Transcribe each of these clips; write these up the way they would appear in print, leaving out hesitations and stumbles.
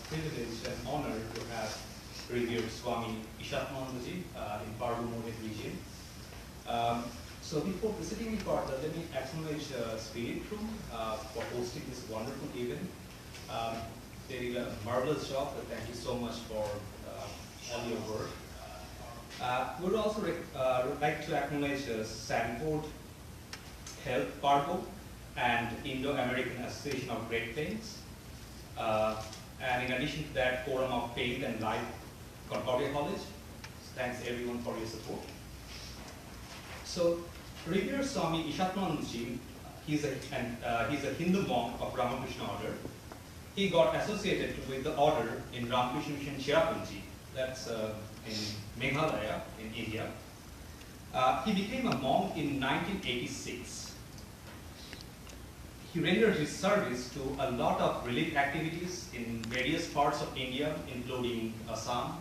privilege and honor to have revered Swami Ishatmananda in Fargo region. So before proceeding any further, let me acknowledge Spirit Room for hosting this wonderful event. They did a marvelous job, but thank you so much for all your work. We would also like to acknowledge Sanford Health Fargo and Indo-American Association of Great Plains. And in addition to that, Forum of Faith and Life, Concordia College. Thanks everyone for your support. So, revered Swami Ishatmananda he's a Hindu monk of Ramakrishna Order. He got associated with the order in Ramakrishna Mission Cherrapunji, that's in Meghalaya in India. He became a monk in 1986. He rendered his service to a lot of relief activities in various parts of India, including Assam,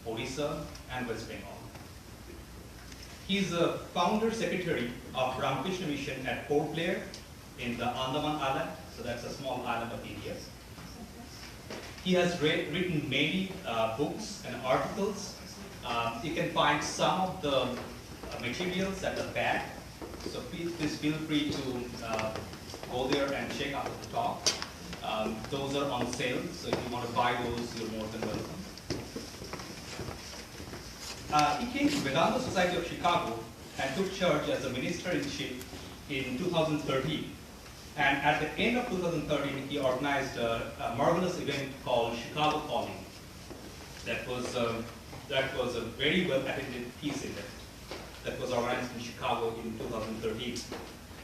Orissa, and West Bengal. He is a founder secretary of Ramakrishna Mission at Port Blair in the Andaman Island, so that's a small island of India. He has written many books and articles. You can find some of the materials at the back, so please feel free to go there and check out the talk. Those are on sale, so if you want to buy those, you're more than welcome. He came to Vedanta Society of Chicago and took charge as a minister-in-chief in 2013. And at the end of 2013, he organized a marvelous event called Chicago Calling. That was a very well-attended peace event that was organized in Chicago in 2013.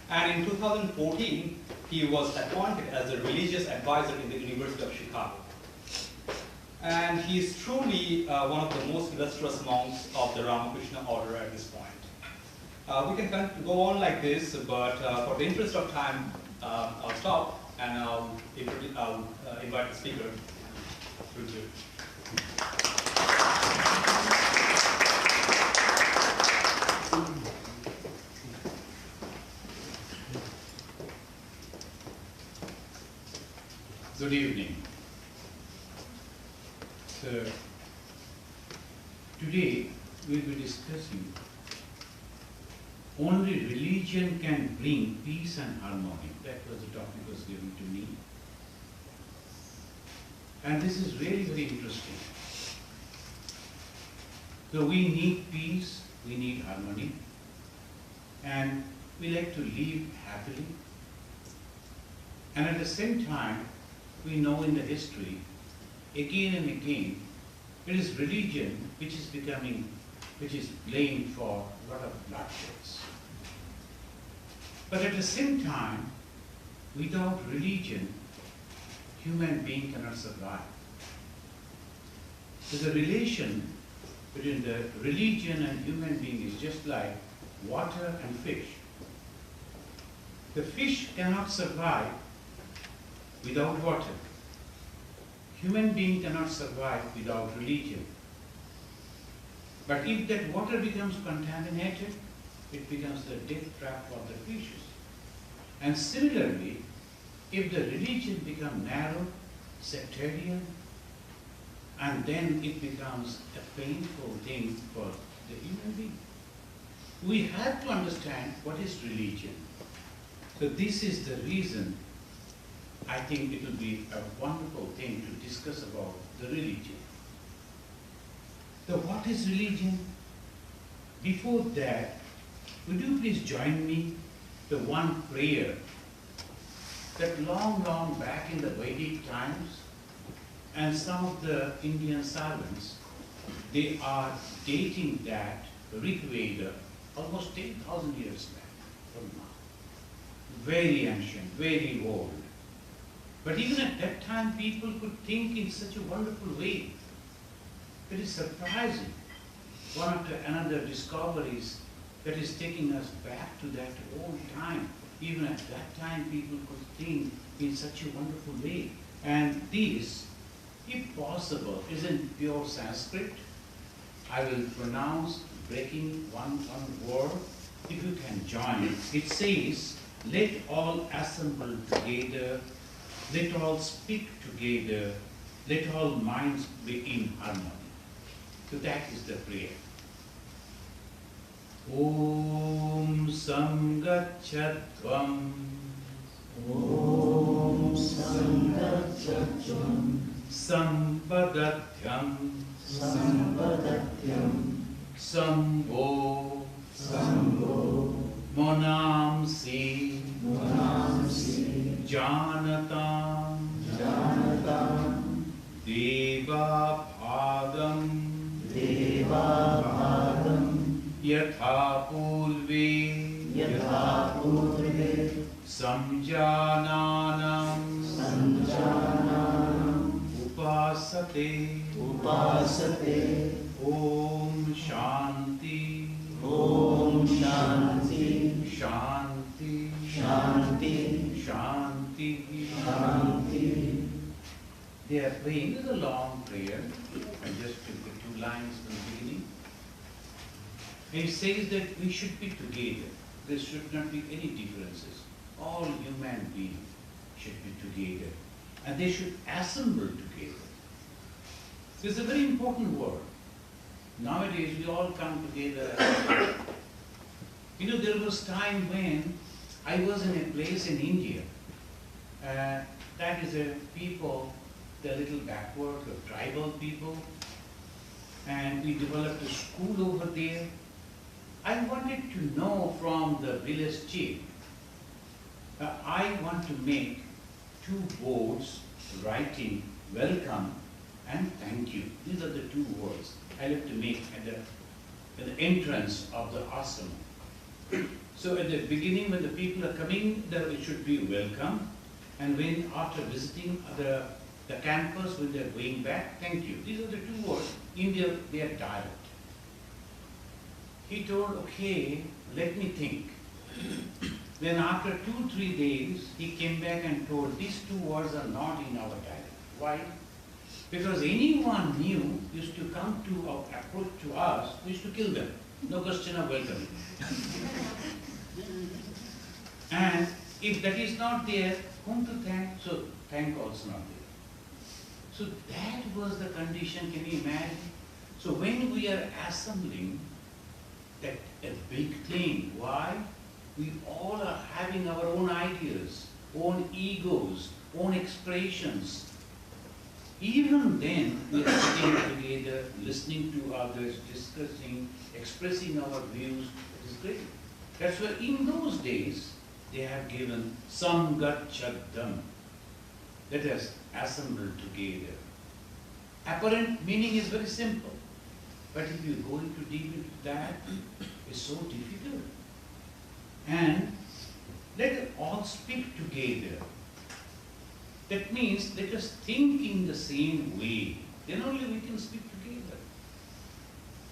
And in 2014, he was appointed as a religious advisor in the University of Chicago. And he is truly one of the most illustrious monks of the Ramakrishna Order at this point. We can go on like this, but for the interest of time, I'll stop and I'll invite the speaker through you. Good evening. So, today we'll be discussing only religion can bring peace and harmony. That was the topic was given to me. And this is very, very interesting. So we need peace, we need harmony, and we like to live happily. And at the same time, we know in the history, again and again, it is religion which is blamed for a lot of bloodsheds. But at the same time, without religion, human being cannot survive. So the relation between the religion and human being is just like water and fish. The fish cannot survive without water. Human being cannot survive without religion. But if that water becomes contaminated, it becomes the death trap for the fishes. And similarly, if the religion becomes narrow, sectarian, and then it becomes a painful thing for the human being. We have to understand what is religion. So this is the reason I think it will be a wonderful thing to discuss about the religion. So what is religion? Before that, would you please join me the one prayer that long, long back in the Vedic times, and some of the Indian servants, they are dating that Rig Veda almost 10,000 years back from now. Very ancient, very old. But even at that time, people could think in such a wonderful way. It is surprising. One after another discoveries that is taking us back to that old time. Even at that time, people could think in such a wonderful way. And this, if possible, is in pure Sanskrit. I will pronounce breaking one word. If you can join, it says, "Let all assemble together, let all speak together, let all minds be in harmony. So that is the prayer. Om Samgachatvam Om Samgachatvam Sampadatyam Sampadatyam Sambho Sambho Monamsi Monamsi Janatam Janatam Deva Bhagam Deva Bhagam Yatha Purve Yatha Purve Samjananam Sanjanam Upasate Upasate Om Shanti Om Shanti Shanti Shanti Shanti Shanti. They are praying. This is a long prayer. I just took the 2 lines from the beginning. It says that we should be together. There should not be any differences. All human beings should be together. And they should assemble together. This is a very important word. Nowadays we all come together. There was time when I was in a place in India. That is a people, they're a little backward, tribal people. And we developed a school over there. I wanted to know from the village chief, I want to make 2 boards writing welcome and thank you. These are the 2 words I like to make at the entrance of the ashram. So at the beginning when the people are coming, it should be welcome. And when after visiting the campus, when they're going back, thank you. These are the 2 words. India, they are dialect. He told, okay, let me think. Then after 2-3 days, he came back and told, these 2 words are not in our dialect. Why? Because anyone new used to come to or approach to us, we used to kill them. No question of welcoming. And if that is not there, whom to thank? So thank also not there. So that was the condition, can you imagine? So when we are assembling, that a big thing. Why? We all are having our own ideas, own egos, own expressions. Even then, we are sitting together, listening to others, discussing, expressing our views. It is great. That's why in those days, they have given Samgachattam. Let us assemble together. Apparent meaning is very simple. But if you go into deep into that, it's so difficult. And let us all speak together. That means let us think in the same way. Then only we can speak together.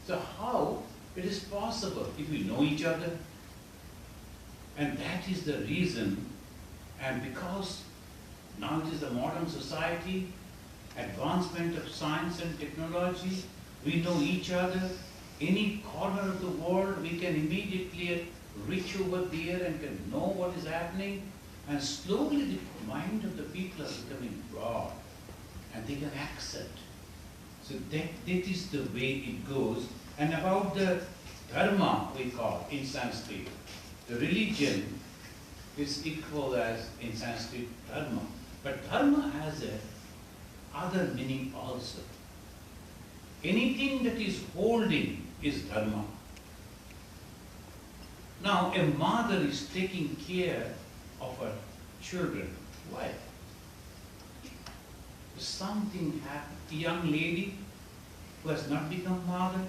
So how it is possible if we know each other? And that is the reason, and because now it is a modern society, advancement of science and technology, we know each other. Any corner of the world, we can immediately reach over there and can know what is happening. And slowly the mind of the people are becoming broad and they can accept. So that is the way it goes. And about the dharma, we call in Sanskrit, the religion is equal as in Sanskrit dharma. But dharma has a other meaning also. Anything that is holding is dharma. Now, a mother is taking care of her children. Why? Something happened. A young lady who has not become mother,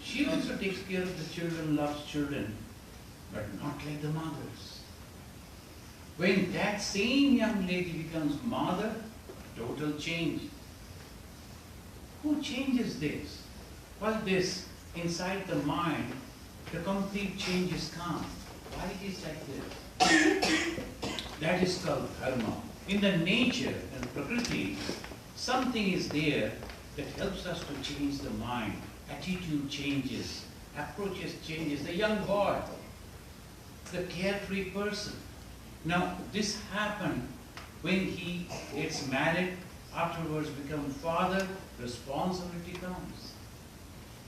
she also takes care of the children, loves children, but not like the mothers. When that same young lady becomes mother, total change. Who changes this? Well, this, inside the mind, the complete changes come. Why it is like this? That is called dharma. In the nature and prakriti, something is there that helps us to change the mind. Attitude changes, approaches changes. The young boy, the carefree person. Now, this happened when he gets married afterwards become father, responsibility comes.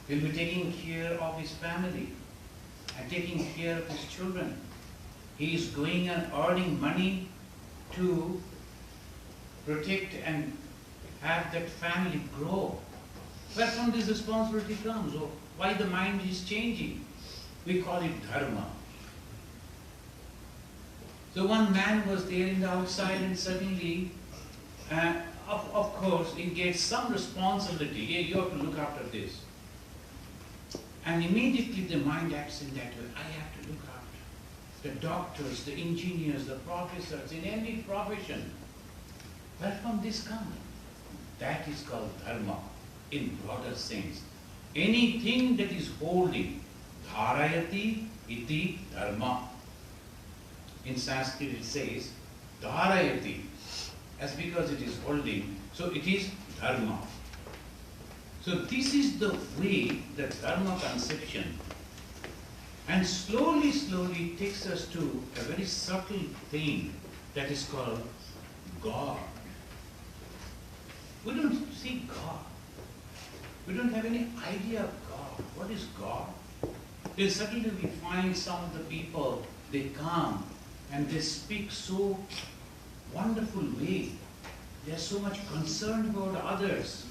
He'll be taking care of his family and taking care of his children. He is going and earning money to protect and have that family grow. Where from this responsibility comes? Or why the mind is changing? We call it dharma. So one man was there in the outside and suddenly, of course, he gets some responsibility. Yeah, you have to look after this. And immediately the mind acts in that way. I have to look after the doctors, the engineers, the professors, in any profession. Where from this come? That is called dharma in broader sense. Anything that is holding, dharayati iti dharma. In Sanskrit it says, dharayati, as because it is holding, so it is dharma. So this is the way, the dharma conception, and slowly, slowly takes us to a very subtle thing that is called God. We don't see God. We don't have any idea of God. What is God? Then suddenly we find some of the people, they come and they speak so wonderful way. They are so much concerned about others.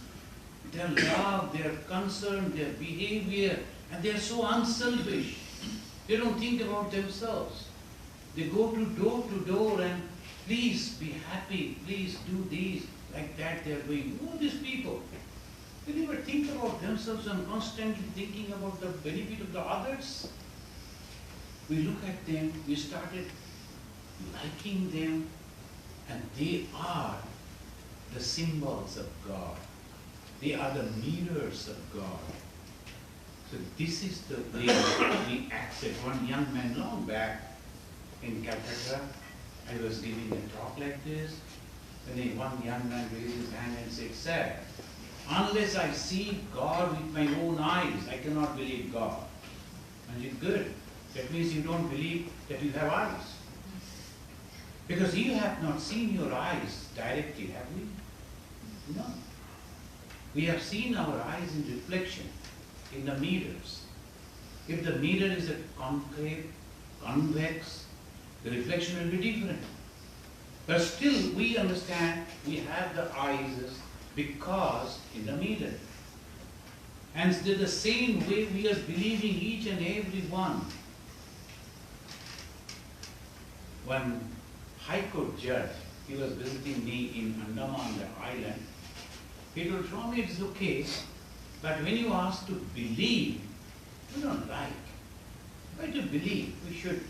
Their love, their concern, their behavior, and they are so unselfish. They don't think about themselves. They go to door and please be happy, please do this, like that they are going. Who are these people? They never think about themselves and constantly thinking about the benefit of the others. We look at them, we started liking them, and they are the symbols of God. They are the mirrors of God. So this is the way we accept. One young man long back in Calcutta, I was giving a talk like this, and one young man raised his hand and said, "Sir, unless I see God with my own eyes, I cannot believe God." I said, "Good. That means you don't believe that you have eyes. Because you have not seen your eyes directly, have we? No. We have seen our eyes in reflection, in the mirrors. If the mirror is a concave, convex, the reflection will be different. But still we understand we have the eyes because in the mirror. And in the same way we are believing each and every one. One High Court judge, he was visiting me in Andaman, the island. He told Swami, it's okay, but when you ask to believe, we don't like. Why to believe? We should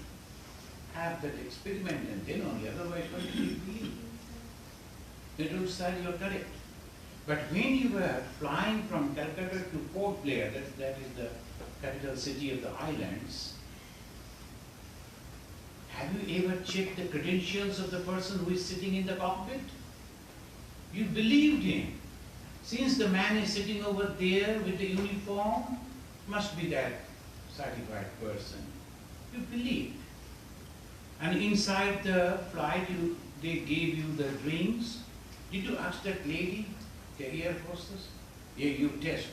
have that experiment and then only, otherwise why do we believe? They told, "Sir, you're correct. But when you were flying from Calcutta to Port Blair, that is the capital city of the islands, have you ever checked the credentials of the person who is sitting in the cockpit? You believed him. Since the man is sitting over there with the uniform, must be that certified person. You believed. And inside the flight, they gave you the drinks. Did you ask that lady, the air hostess? Yeah, you test.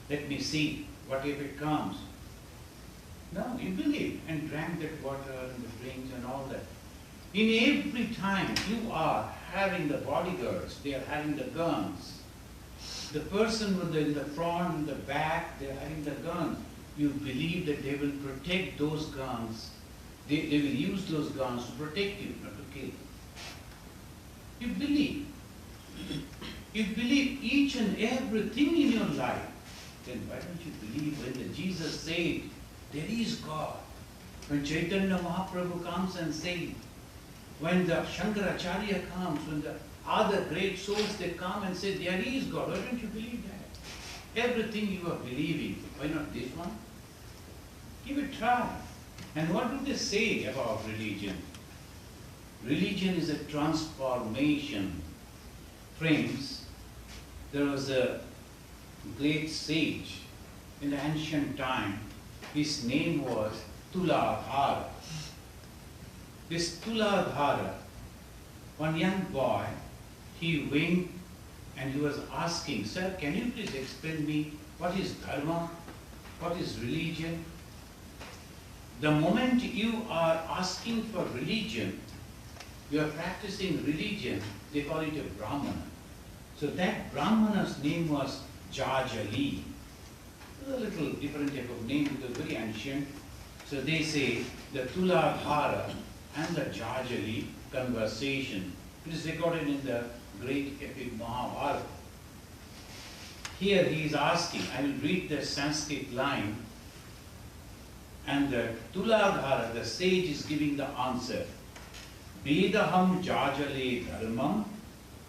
Let me see what if it comes. No, you believed and drank that water and the drinks and all that. In every time you are having the bodyguards, they are having the guns. The person in the front and the back, they are having the guns. You believe that they will protect those guns. They will use those guns to protect you, not to kill you. You believe. You believe each and everything in your life. Then why don't you believe when Jesus said, there is God? When Chaitanya Mahaprabhu comes and says, when the Shankaracharya comes, when the other great souls, they come and say, there is God. Why don't you believe that? Everything you are believing, why not this one? Give it a try. And what do they say about religion? Religion is a transformation. Friends, there was a great sage in the ancient time. His name was Tuladhara. This Tuladhara, one young boy, he went and he was asking, sir, can you please explain me what is dharma, what is religion? The moment you are asking for religion, you are practicing religion, they call it a Brahmana. So that Brahmana's name was Jajali. A little different type of name because very ancient. So they say the Tuladhara and the Jajali conversation. It is recorded in the great epic Mahabharata. Here he is asking, I will read the Sanskrit line, and the Tuladhara, the sage, is giving the answer. Vedaham Jajale Dharmam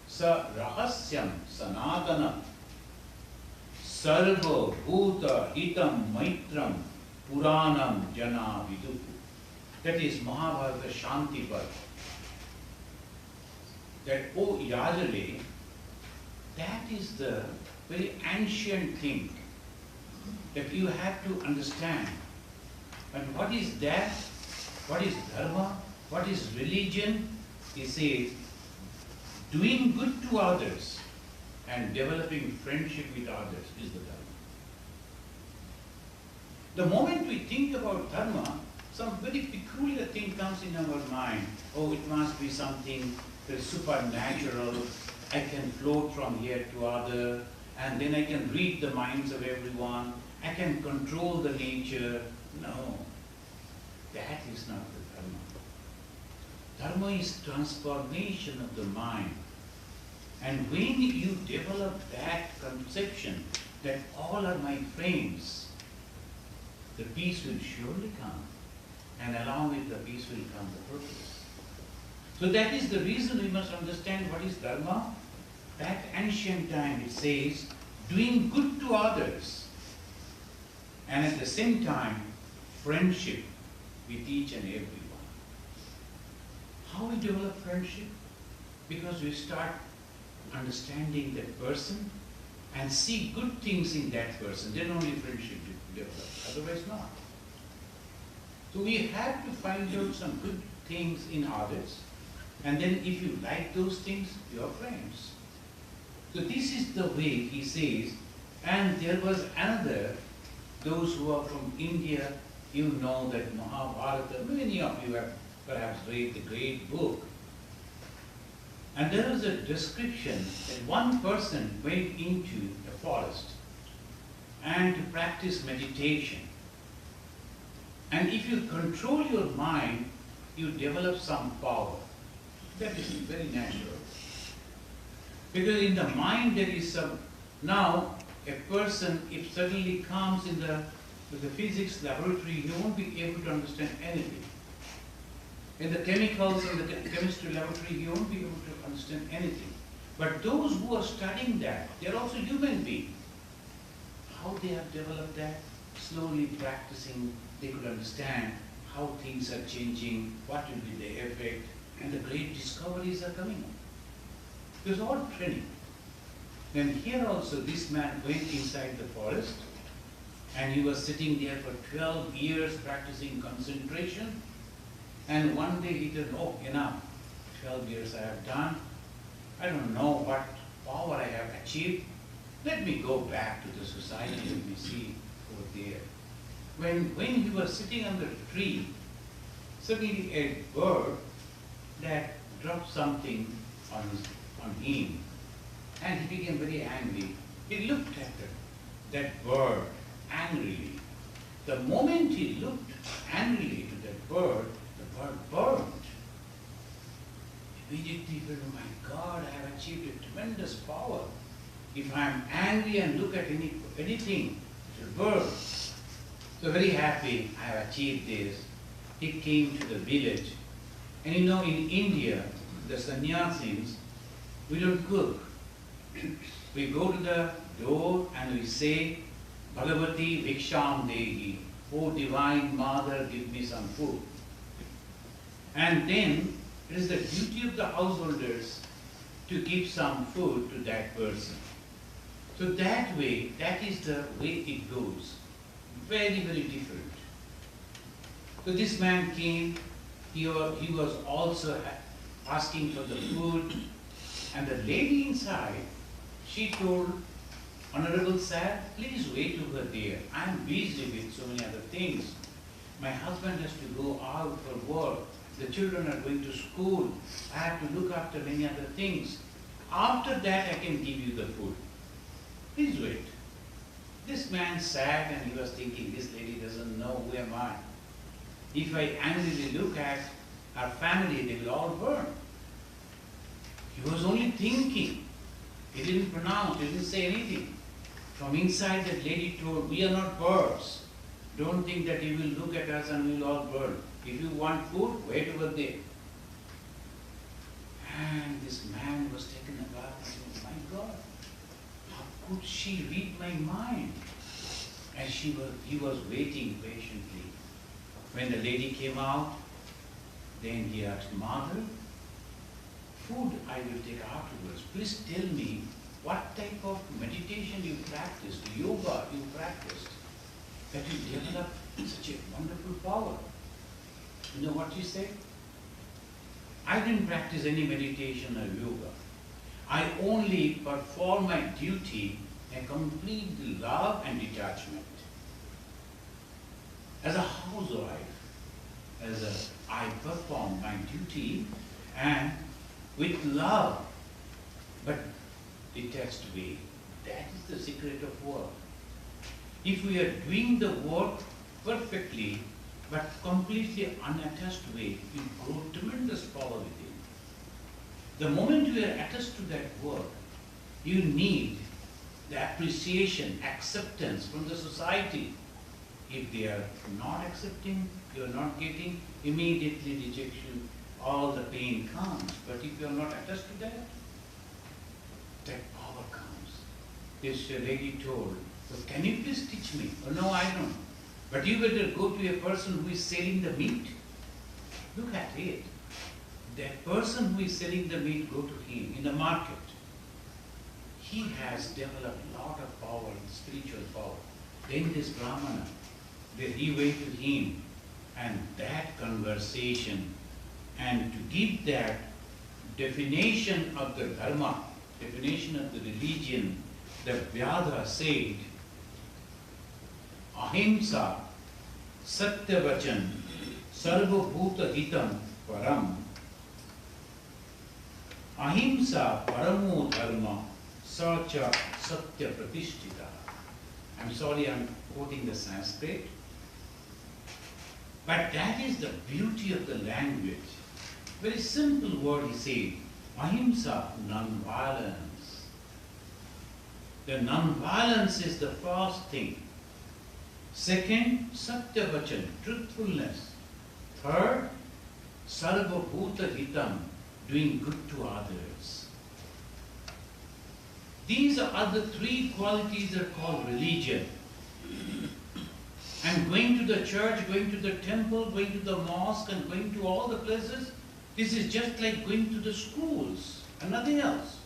Sa Rahasyam Sanatana Sarva Bhuta Hitam Maitram Puranam Jana Viduhu. That is Mahabharata Shanti Parva. That, oh Yajale, that is the very ancient thing that you have to understand. And what is that? What is dharma? What is religion? He says, doing good to others and developing friendship with others is the dharma. The moment we think about dharma, some very peculiar thing comes in our mind. Oh, it must be something that's supernatural. I can float from here to other, and then I can read the minds of everyone. I can control the nature. No, that is not the dharma. Dharma is transformation of the mind. And when you develop that conception that all are my friends, the peace will surely come. And along with the peace will come the purpose. So that is the reason we must understand what is dharma. That ancient time it says, doing good to others. And at the same time, friendship with each and everyone. How we develop friendship? Because we start understanding that person and see good things in that person. Then only friendship develops, otherwise not. So we have to find out some good things in others, and then if you like those things, you are friends. So this is the way he says. And there was another, those who are from India, you know that Mahabharata, many of you have perhaps read the great book. And there is a description that one person went into a forest and to practice meditation. And if you control your mind, you develop some power. That is very natural. Because in the mind there is some, now a person, if suddenly comes in the physics laboratory, he won't be able to understand anything. In the chemicals and the chemistry laboratory, he won't be able to understand anything. But those who are studying that, they are also human beings. How they have developed that? Slowly practicing, they could understand how things are changing, what will be the effect, and the great discoveries are coming up. It was all training. Then here also this man went inside the forest and he was sitting there for 12 years practicing concentration. And one day he said, oh, enough, 12 years I have done. I don't know what power I have achieved. Let me go back to the society and we see over there. When he was sitting under a tree, suddenly a bird that dropped something on him, and he became very angry. He looked at that bird angrily. The moment he looked angrily to that bird, the bird burned. Immediately he felt, oh my God, I have achieved a tremendous power. If I am angry and look at anything, it will burn. So very happy, I have achieved this. He came to the village. And you know, in India, the sannyasis, we don't cook. We go to the door and we say, Bhagavati Viksham Dehi, oh Divine Mother, give me some food. And then it is the duty of the householders to give some food to that person. So that way, that is the way it goes. Very, very different. So this man came, he was also asking for the food, and the lady inside, She told Honorable Sir, please wait over there. I am busy with so many other things. My husband has to go out for work. The children are going to school. I have to look after many other things. After that, I can give you the food. Please wait. This man sat and he was thinking, this lady doesn't know who am I. If I angrily look at our family, they will all burn. He was only thinking. He didn't pronounce, he didn't say anything. From inside, that lady told, we are not birds. Don't think that you will look at us and we will all burn. If you want food, wait over there. And this man was taken aback and said, my God, how could she read my mind? And he was waiting patiently. When the lady came out, then he asked, Mother, food I will take afterwards. Please tell me what type of meditation you practiced, yoga you practiced, that you developed such a wonderful power. You know what she said? I didn't practice any meditation or yoga. I only perform my duty and complete the love and detachment. As a housewife, I perform my duty and with love, but detached way. That is the secret of work. If we are doing the work perfectly, but completely unattached way, you grow tremendous power within. The moment you are attached to that work, you need the appreciation, acceptance from the society. If they are not accepting, you are not getting, immediately rejection, all the pain comes. But if you are not attached to that, that power comes. This lady told, so can you please teach me? Oh, no, I don't. But you better go to a person who is selling the meat. Look at it. That person who is selling the meat, go to him in the market. He has developed a lot of power, spiritual power. Then this Brahmana, he went to him, and that conversation, and to give that definition of the dharma, definition of the religion, the Vyada said, Ahimsa, Satyavachan, Sarvabhuta Hitam Param. Ahimsa Paramo Dharma, Sacha Satya Pratishtita. I'm sorry, I'm quoting the Sanskrit. But that is the beauty of the language. Very simple word he said, Ahimsa, non-violence. The non-violence is the first thing. Second, Satyavachan, truthfulness. Third, Sarvabhuta Hitam, doing good to others. These are the three qualities that are called religion. And going to the church, going to the temple, going to the mosque, and going to all the places, this is just like going to the schools and nothing else.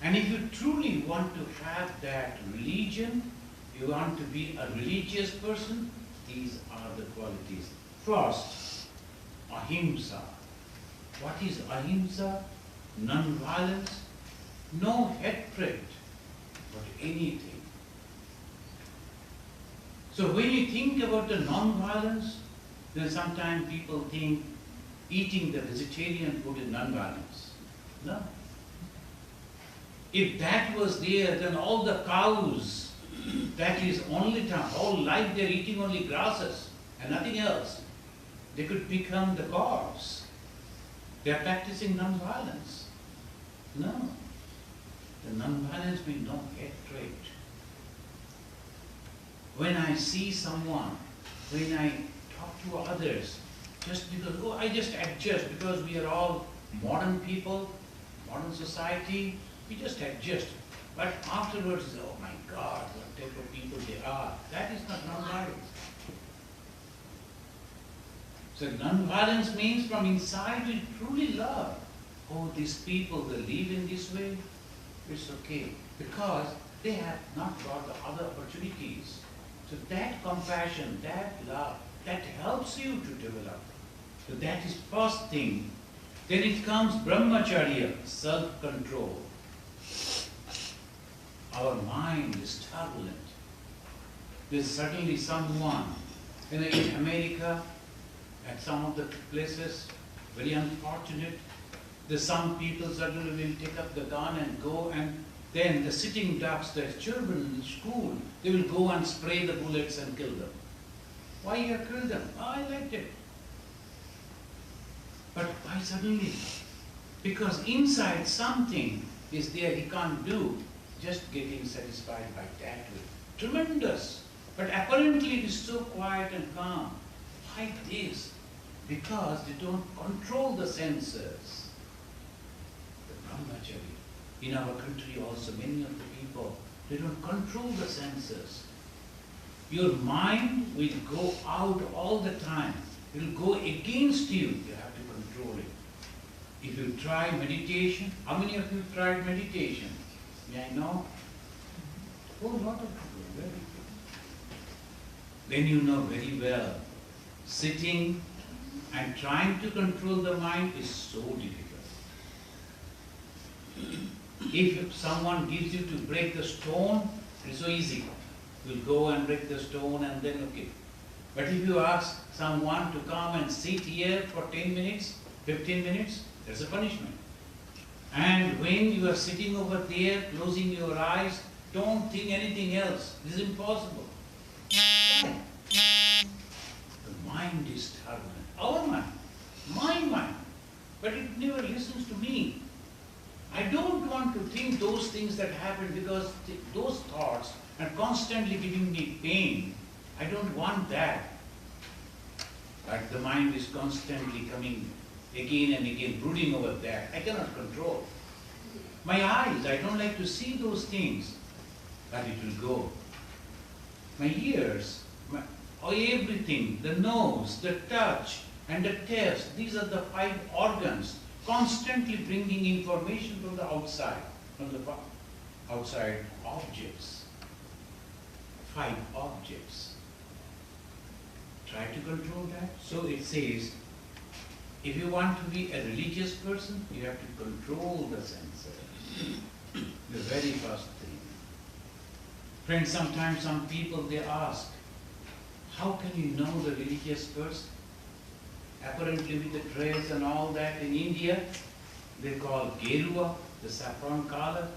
And if you truly want to have that religion, you want to be a religious person, these are the qualities. First, ahimsa. What is ahimsa? Non-violence, no hatred for anything. So when you think about the non-violence, then sometimes people think eating the vegetarian food is non-violence. No. If that was there, then all the cows, that is only time, all life they're eating only grasses and nothing else. They could become the gods. They're practicing non-violence. No. The non-violence means no hatred. When I see someone, when I talk to others, just because, oh, I just adjust because we are all modern people, modern society, we just adjust. But afterwards, oh my God, what type of people they are. That is not non-violence. So non-violence means from inside we truly love. Oh, these people, they live in this way, it's okay. Because they have not got the other opportunities. So that compassion, that love, that helps you to develop. So that is first thing. Then it comes brahmacharya, self-control. our mind is turbulent. There's certainly someone, in America, at some of the places, very unfortunate, there's some people suddenly will take up the gun and go, and then the sitting ducks, the children in school, they will go and spray the bullets and kill them. Why you have killed them? Oh, I liked it. But why suddenly? Because inside something is there he can't do, just getting satisfied by that way. Tremendous. But apparently it is so quiet and calm. Why this? Because they don't control the senses. The brahmachari. In our country also, many of the people, they don't control the senses. Your mind will go out all the time. It will go against you. You have to control it. If you try meditation, how many of you tried meditation? May I know? Oh, lot of people, very good. Then you know very well, sitting and trying to control the mind is so difficult. If someone gives you to break the stone, it's so easy. You'll go and break the stone and then okay. But if you ask someone to come and sit here for 10 minutes, 15 minutes, there's a punishment. And when you are sitting over there, closing your eyes, don't think anything else. This is impossible. Why? The mind is turbulent. Our mind, my mind. But it never listens to me. I don't want to think those things that happen because those thoughts are constantly giving me pain. I don't want that. But the mind is constantly coming again and again, brooding over that. I cannot control. My eyes, I don't like to see those things, but it will go. My ears, everything, the nose, the touch, and the taste, these are the 5 organs constantly bringing information from the outside objects. 5 objects. Try to control that. So it says, if you want to be a religious person, you have to control the senses. The very first thing. Friends, sometimes some people, they ask, how can you know the religious person? Apparently with the dress and all that in India, they call gerua, the saffron color.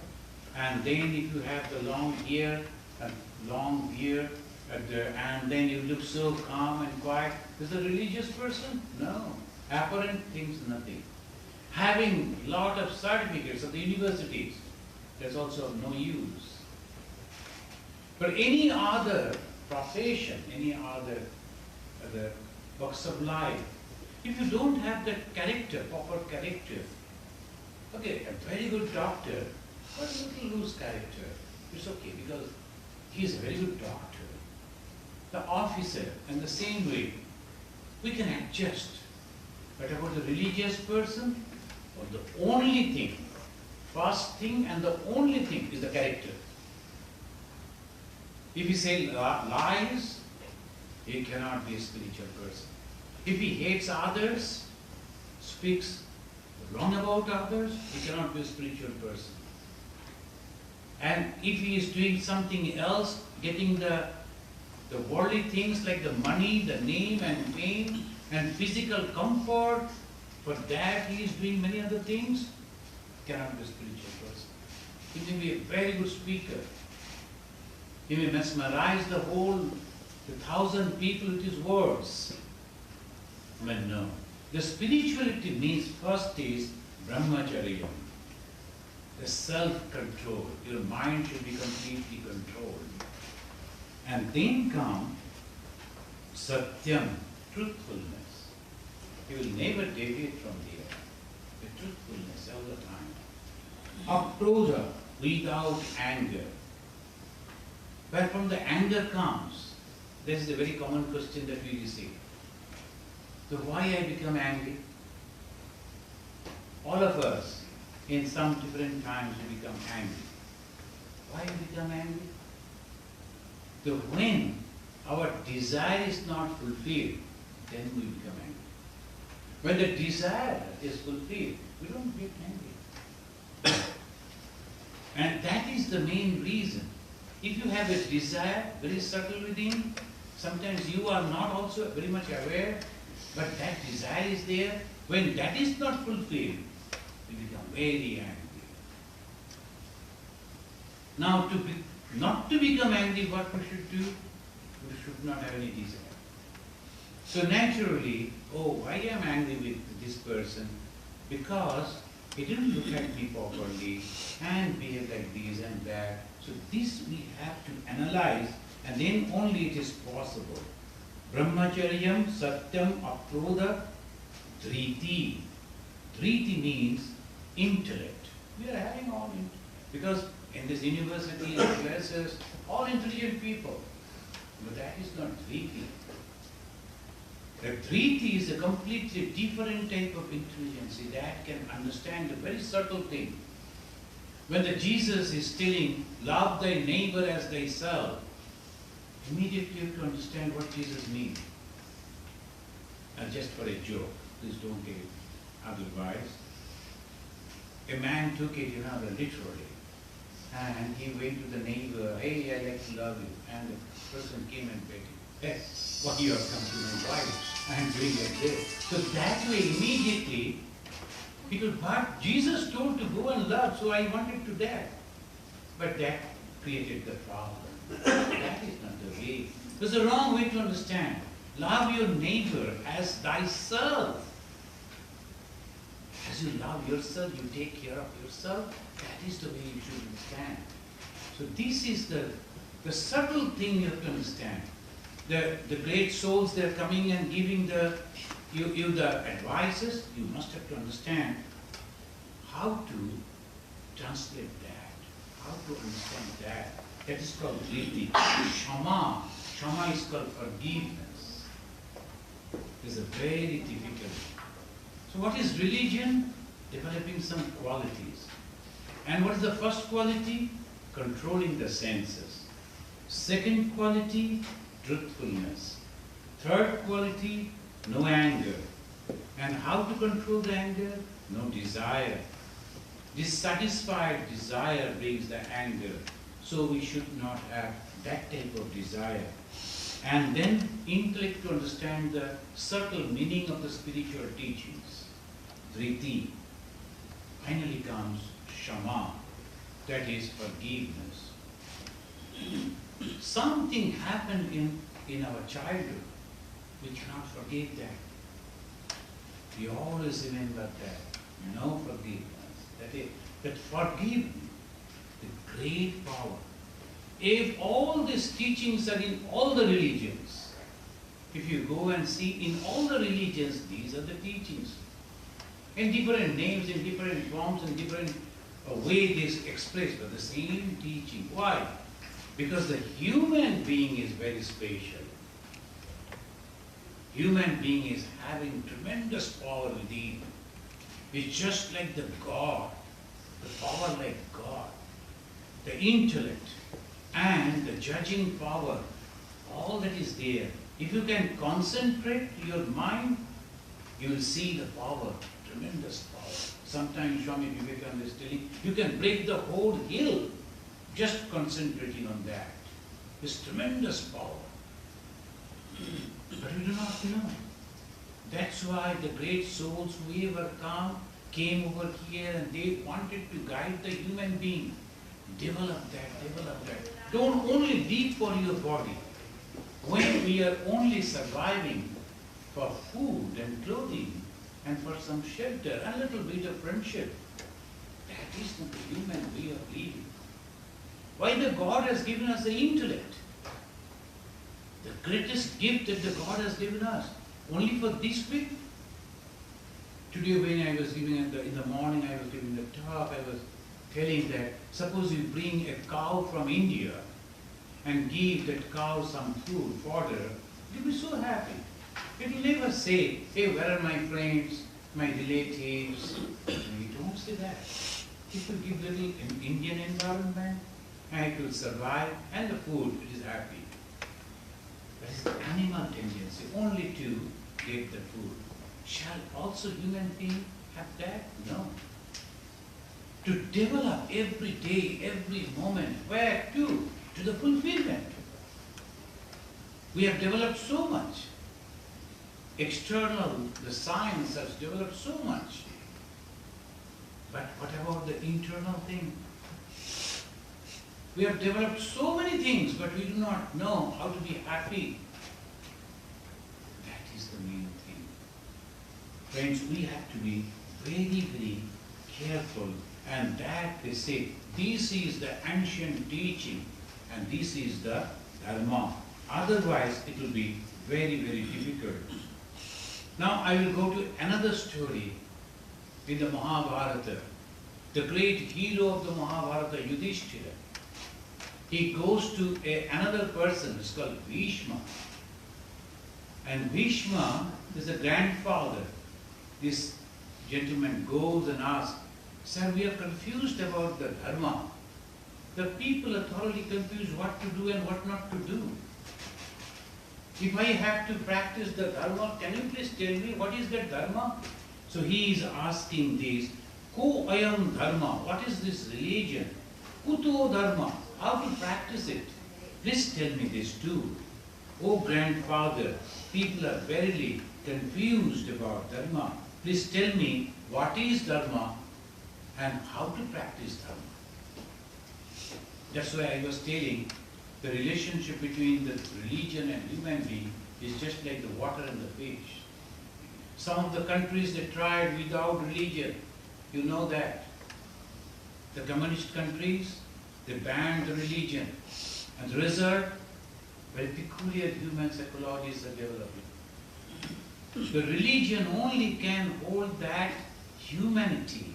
And then if you have the long hair and long beard, and then you look so calm and quiet, is a religious person? No. Apparent things, nothing. Having lot of certificates of the universities, there's also of no use. But any other profession, any other walks of life, if you don't have that character, proper character, okay, a very good doctor, but a little loose character, it's okay because he is a very good doctor. The officer, and the same way, we can adjust. But about the religious person, well, the only thing, first thing and the only thing is the character. If he says lies, he cannot be a spiritual person. If he hates others, speaks wrong about others, he cannot be a spiritual person. And if he is doing something else, getting the worldly things like the money, the name and fame and physical comfort, for that he is doing many other things, cannot be a spiritual person. He may be a very good speaker. He may mesmerize the 1,000 people with his words. But no. The spirituality means first is brahmacharya, the self-control. Your mind should be completely controlled. And then come satyam, truthfulness. You will never deviate from there. The truthfulness all the time. Akrodha, without anger. Where from the anger comes, this is a very common question that we receive. So why I become angry? All of us, in some different times, we become angry. Why we become angry? So when our desire is not fulfilled, then we become angry. When the desire is fulfilled, we don't get angry. And that is the main reason. If you have a desire, very subtle within, sometimes you are not also very much aware, but that desire is there. When that is not fulfilled, you become very angry. Now, not to become angry, what we should do? We should not have any desire. So naturally, oh, I am angry with this person because he didn't look at me properly and behave like this and that. So this we have to analyze, and then only it is possible. Brahmacharyam satyam akrodha dhriti. Dhriti means intellect. We are having all intellect. Because in this university and classes, all intelligent people. But that is not dhriti. The dhriti is a completely different type of intelligence that can understand a very subtle thing. When the Jesus is telling, love thy neighbor as thyself, immediately you have to understand what Jesus means. And just for a joke, please don't take it otherwise. A man took it, literally. And he went to the neighbor, hey, I like to love you. And the person came and begged him. Hey, what you have come to my wife? I am doing like this. So that way immediately, because but Jesus told to go and love, so I wanted to that. But that created the problem. That is not the way. There's a wrong way to understand. Love your neighbor as thyself. As you love yourself, you take care of yourself. That is the way you should understand. So this is the subtle thing you have to understand. The great souls, they're coming and giving you the advices. You must have to understand how to translate that, how to understand that. That is called Riti. Shama. Shama is called forgiveness. It is a very difficult. So what is religion? Developing some qualities. And what is the first quality? Controlling the senses. Second quality, truthfulness. Third quality, no anger. And how to control the anger? No desire. Dissatisfied desire brings the anger. So we should not have that type of desire. And then intellect to understand the subtle meaning of the spiritual teachings. Dhriti. Finally comes Shama. That is forgiveness. Something happened in our childhood. We cannot forget that. We always remember that. No forgiveness. That forgiveness, the great power. If all these teachings are in all the religions, if you go and see in all the religions, these are the teachings. In different names, in different forms, in different way they express, but the same teaching. Why? Because the human being is very special. Human being is having tremendous power within. It's just like the God, the power like God, the intellect and the judging power, all that is there. If you can concentrate your mind, you will see the power, tremendous power. Sometimes Swami Vivekananda is telling, you can break the whole hill just concentrating on that. It's tremendous power. But we do not know. That's why the great souls, whoever came over here and they wanted to guide the human being. Develop that. Don't only live for your body. When we are only surviving for food and clothing and for some shelter, a little bit of friendship, that is not the human way of living. Why the God has given us the intellect? The greatest gift that the God has given us. Only for this week. Today when I was giving, in the morning I was giving the talk, I was telling that suppose you bring a cow from India and give that cow some food, fodder, you'll be so happy. It will never say, hey, where are my friends, my relatives? You don't say that. It will give little Indian environment and it will survive and the food, it is happy. That is the animal tendency, only to get the food. Shall also human being have that? No. to develop every day, every moment. Where to? To the fulfillment. We have developed so much. External, the science has developed so much. But what about the internal thing? We have developed so many things, but we do not know how to be happy. That is the main thing. Friends, we have to be very, very careful. And that they say, this is the ancient teaching and this is the Dharma. Otherwise, it will be very, very difficult. Now I will go to another story in the Mahabharata. The great hero of the Mahabharata, Yudhishthira. He goes to another person, it's called Bhishma. And Bhishma is the grandfather. This gentleman goes and asks, Sir, we are confused about the Dharma. The people are thoroughly confused what to do and what not to do. If I have to practice the Dharma, can you please tell me what is that Dharma? So he is asking this, Ko ayam Dharma, what is this religion? Kuto Dharma, how to practice it? Please tell me this too. Oh grandfather, people are verily confused about Dharma. Please tell me what is Dharma and how to practice Dharma. That's why I was telling the relationship between the religion and human being is just like the water and the fish. Some of the countries they tried without religion. You know that. The communist countries, they banned the religion. And the result, very peculiar human psychologies are developing. The religion only can hold that humanity.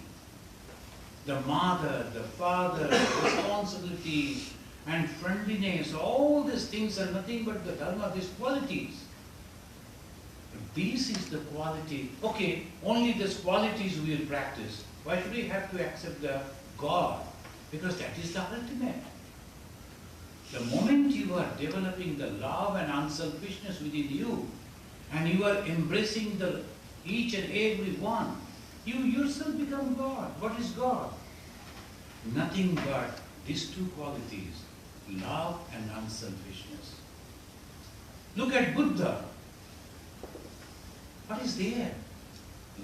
The mother, the father, responsibilities and friendliness, all these things are nothing but the Dharma, these qualities. This is the quality. Okay, only these qualities we will practice. Why should we have to accept the God? Because that is the ultimate. The moment you are developing the love and unselfishness within you, and you are embracing each and every one, you yourself become God. What is God? Nothing but these two qualities, love and unselfishness. Look at Buddha. What is there?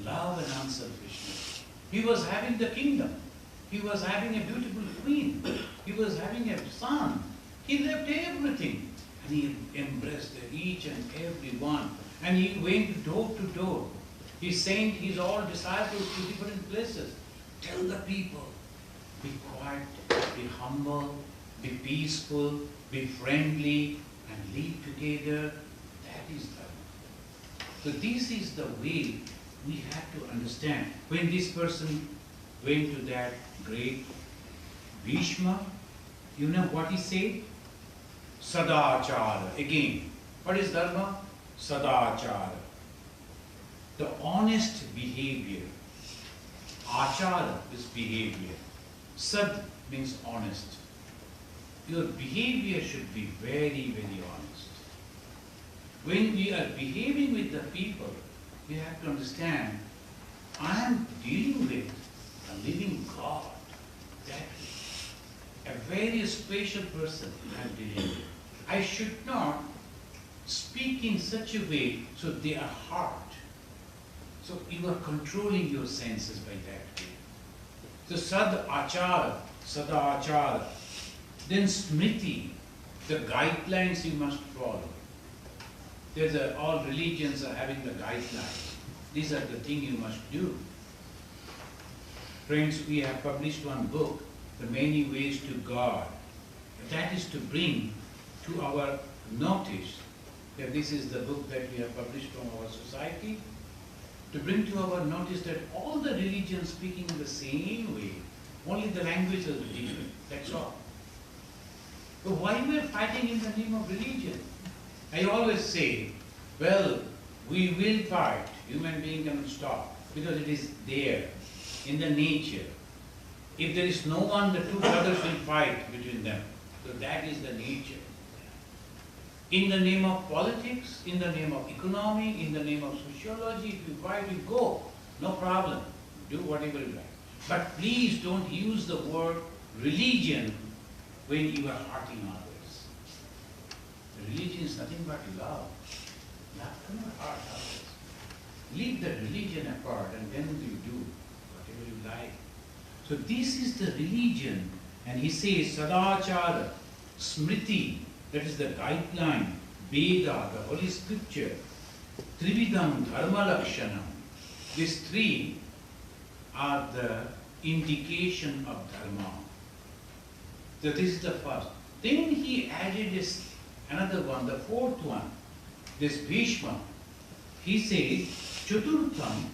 Love and unselfishness. He was having the kingdom. He was having a beautiful queen. He was having a son. He left everything. And he embraced each and every one. And he went door to door. He sent his all disciples to different places. Tell the people, be quiet, be humble, be peaceful, be friendly, and live together. That is Dharma. So this is the way we have to understand. When this person went to that great Bhishma, you know what he said? Sadachara. Again, what is Dharma? Sadachara. The honest behavior. Achara is behavior. Sad means honest. Your behavior should be very, very honest. When we are behaving with the people, we have to understand, I am dealing with a living God. That is a very special person I am dealing with. I should not speak in such a way so they are hard. So you are controlling your senses by that way. So sad achara, sada achara. Then smriti, the guidelines you must follow. All religions are having the guidelines. These are the things you must do. Friends, we have published one book, The Many Ways to God. That is to bring to our notice that this is the book that we have published from our society, to bring to our notice that all the religions speaking in the same way, only the language is different. That's all. But why we are fighting in the name of religion? I always say, well, we will fight. Human being cannot stop because it is there in the nature. If there is no one, the two brothers will fight between them. So that is the nature. In the name of politics, in the name of economy, in the name of sociology, if you fight, you go. No problem. Do whatever you like. But please don't use the word religion when you are hurting others. Religion is nothing but love. Love cannot hurt others. Leave the religion apart and then you do whatever you like. So this is the religion. And he says, Sadachara, Smriti, that is the guideline, Veda, the Holy Scripture, Trividam Dharma Lakshanam. These three are the indication of Dharma. So this is the first. Then he added this another one, the fourth one, this Bhishma. He says, Chaturtham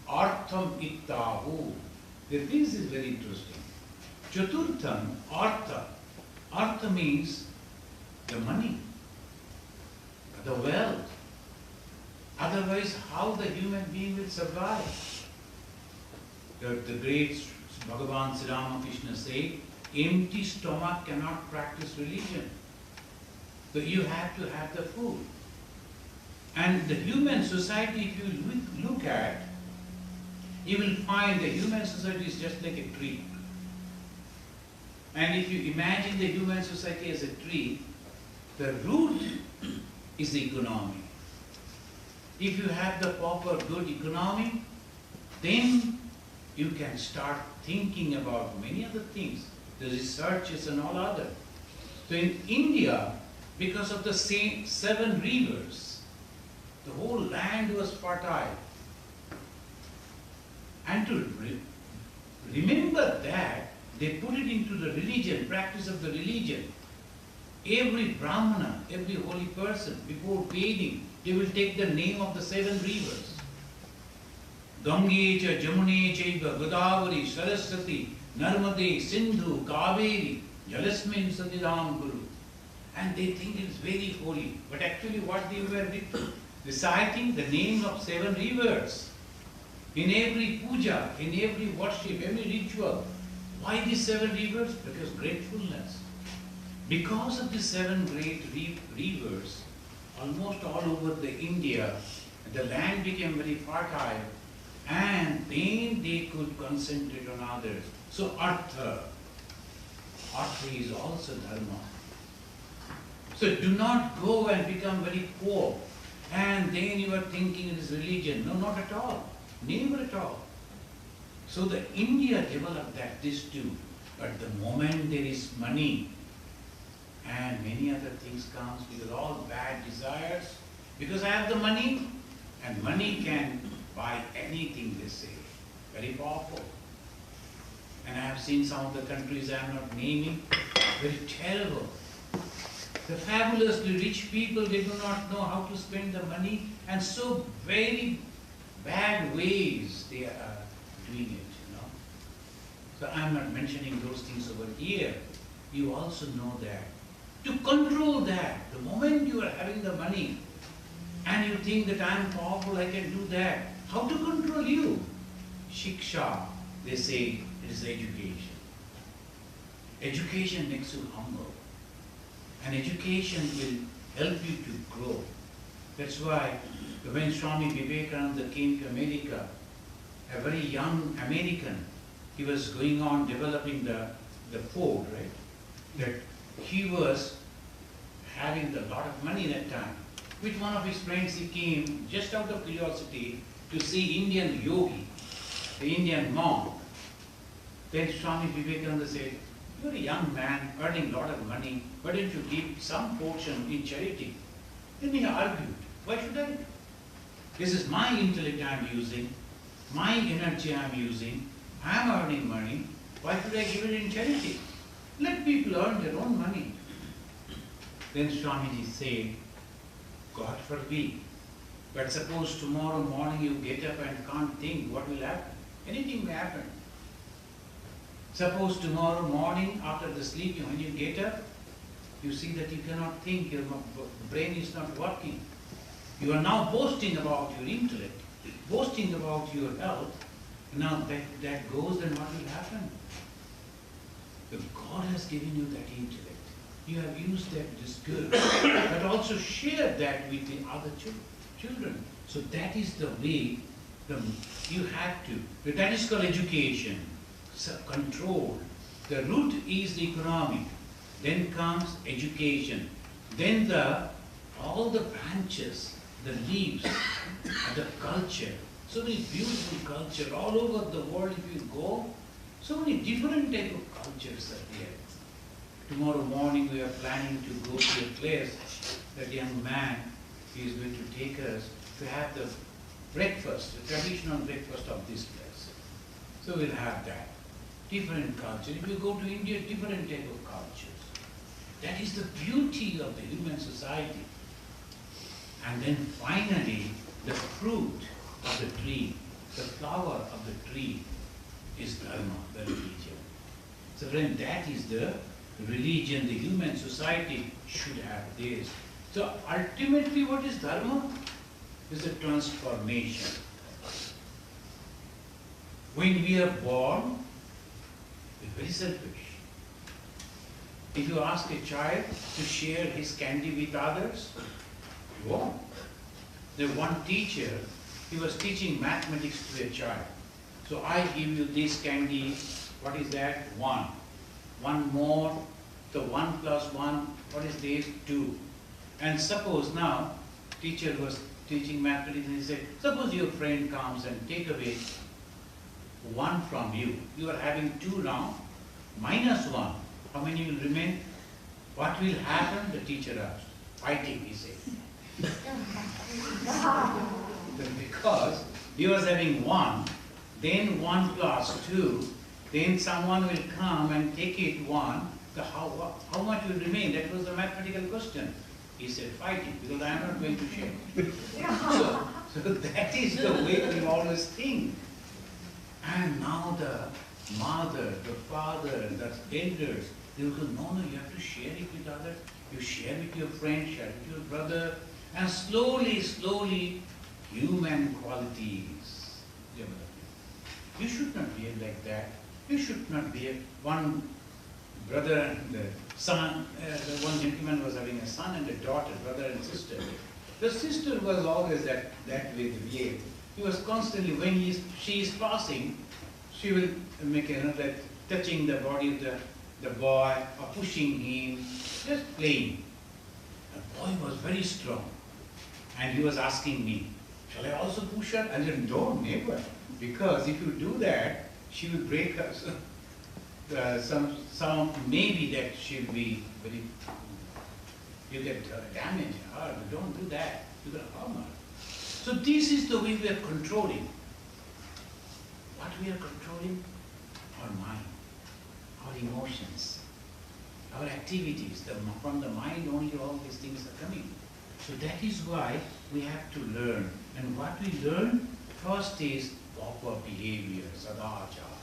Artham Ittahu. This is very interesting. Chaturtham Artha. Artha means the money, the wealth. Otherwise, how the human being will survive? The great Bhagavan Sri Ramakrishna said, empty stomach cannot practice religion. So you have to have the food. And the human society, if you look at, you will find the human society is just like a tree. And if you imagine the human society as a tree, the root is the economy. If you have the proper good economy, then you can start thinking about many other things, the researches and all other. So in India, because of the same 7 rivers, the whole land was fertile. And to remember that, they put it into the religion, practice of the religion. Every Brahmana, every holy person, before bathing, they will take the name of the 7 rivers. Gange cha Jamune chaiva Godavari Saraswati Narmade Sindhu Kaveri Jalasmin Sadidam Guru. And they think it's very holy. But actually what they were reciting the names of 7 rivers. In every puja, in every worship, every ritual. Why these 7 rivers? Because gratefulness. Because of the 7 great rivers, almost all over the India, the land became very fertile, and then they could concentrate on others. So Artha is also Dharma. So do not go and become very poor, and then you are thinking it is religion. No, not at all. Never at all. So the India developed that, this too. But the moment there is money, and many other things comes because all bad desires, because I have the money, and money can buy anything, they say. Very powerful. And I have seen some of the countries I am not naming, very terrible. The fabulously rich people, they do not know how to spend the money, and so very bad ways they are doing it, you know. So I am not mentioning those things over here. You also know that. To control that, the moment you are having the money and you think that I am powerful, I can do that. How to control you? Shiksha, they say, it is education. Education makes you humble. And education will help you to grow. That's why when Swami Vivekananda came to America, a very young American, he was going on developing the Ford, right? That he was having a lot of money that time. With one of his friends, he came just out of curiosity to see Indian yogi, the Indian monk. Then Swami Vivekananda said, "You're a young man earning a lot of money, why don't you give some portion in charity?" Then he argued, why should I? This is my intellect I am using, my energy I am using, I am earning money, why should I give it in charity? Let people earn their own money. Then Swamiji said, God forbid, but suppose tomorrow morning you get up and can't think, what will happen? Anything may happen. Suppose tomorrow morning after the sleep, when you get up, you see that you cannot think, your brain is not working. You are now boasting about your intellect, boasting about your health. Now that goes, then what will happen? If God has given you that intellect, you have used that this good, but also share that with the other children. So that is the way you have to. That is called education. control. The root is the economic, then comes education, then all the branches, the leaves, and the culture. So many beautiful culture all over the world if you go. So many different type of cultures are there. Tomorrow morning we are planning to go to a place. That young man is going to take us to have the breakfast, the traditional breakfast of this place. So we'll have that. Different culture. If you go to India, different type of cultures. That is the beauty of the human society. And then finally, the fruit of the tree, the flower of the tree is dharma, the religion. So friend, that is the religion the human society should have this. So ultimately what is dharma? Is a transformation. When we are born, we're very selfish. If you ask a child to share his candy with others, he won't. There's one teacher, he was teaching mathematics to a child. So I give you this candy, what is that? 1. 1 more, so 1 plus 1, what is this? 2. And suppose now, teacher was teaching mathematics and he said, suppose your friend comes and take away 1 from you. You are having 2 now, minus 1. How many will remain? What will happen? The teacher asked. Fighting, he said. Because he was having 1, then 1 plus 2, then someone will come and take it 1. So how much will remain? That was the mathematical question. He said, fighting, because I am not going to share. So that is the way we always think. And now the mother, the father, the elders, they will go, no, you have to share it with others. You share with your friend, share with your brother. And slowly, slowly, human qualities develop. You should not behave like that. You should not behave. One brother and son, one gentleman was having a son and a daughter, brother and sister. The sister was always that way to behave. He was constantly, when she is passing, she will make that touching the body of the boy or pushing him, just playing. The boy was very strong. And he was asking me, shall I also push her? I said, don't, never. Because if you do that, she will break us. Maybe that she'll be very, you get damaged. Don't do that. You will harm her. So this is the way we are controlling. What we are controlling? Our mind, our emotions, our activities. From the mind only all these things are coming. So that is why we have to learn. And what we learn, first is proper behavior, sadachara.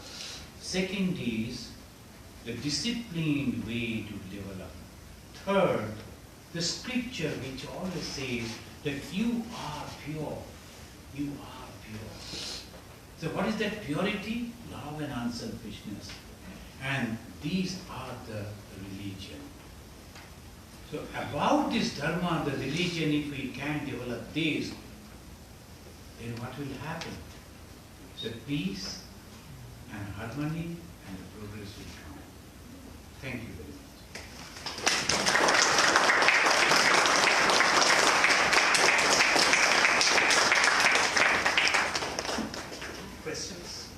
Second is the disciplined way to develop. Third, the scripture which always says that you are pure. You are pure. So what is that purity? Love and unselfishness. And these are the religion. So about this dharma, the religion, if we can develop this, then what will happen? The peace and harmony and the progress will come. Thank you very much. Questions?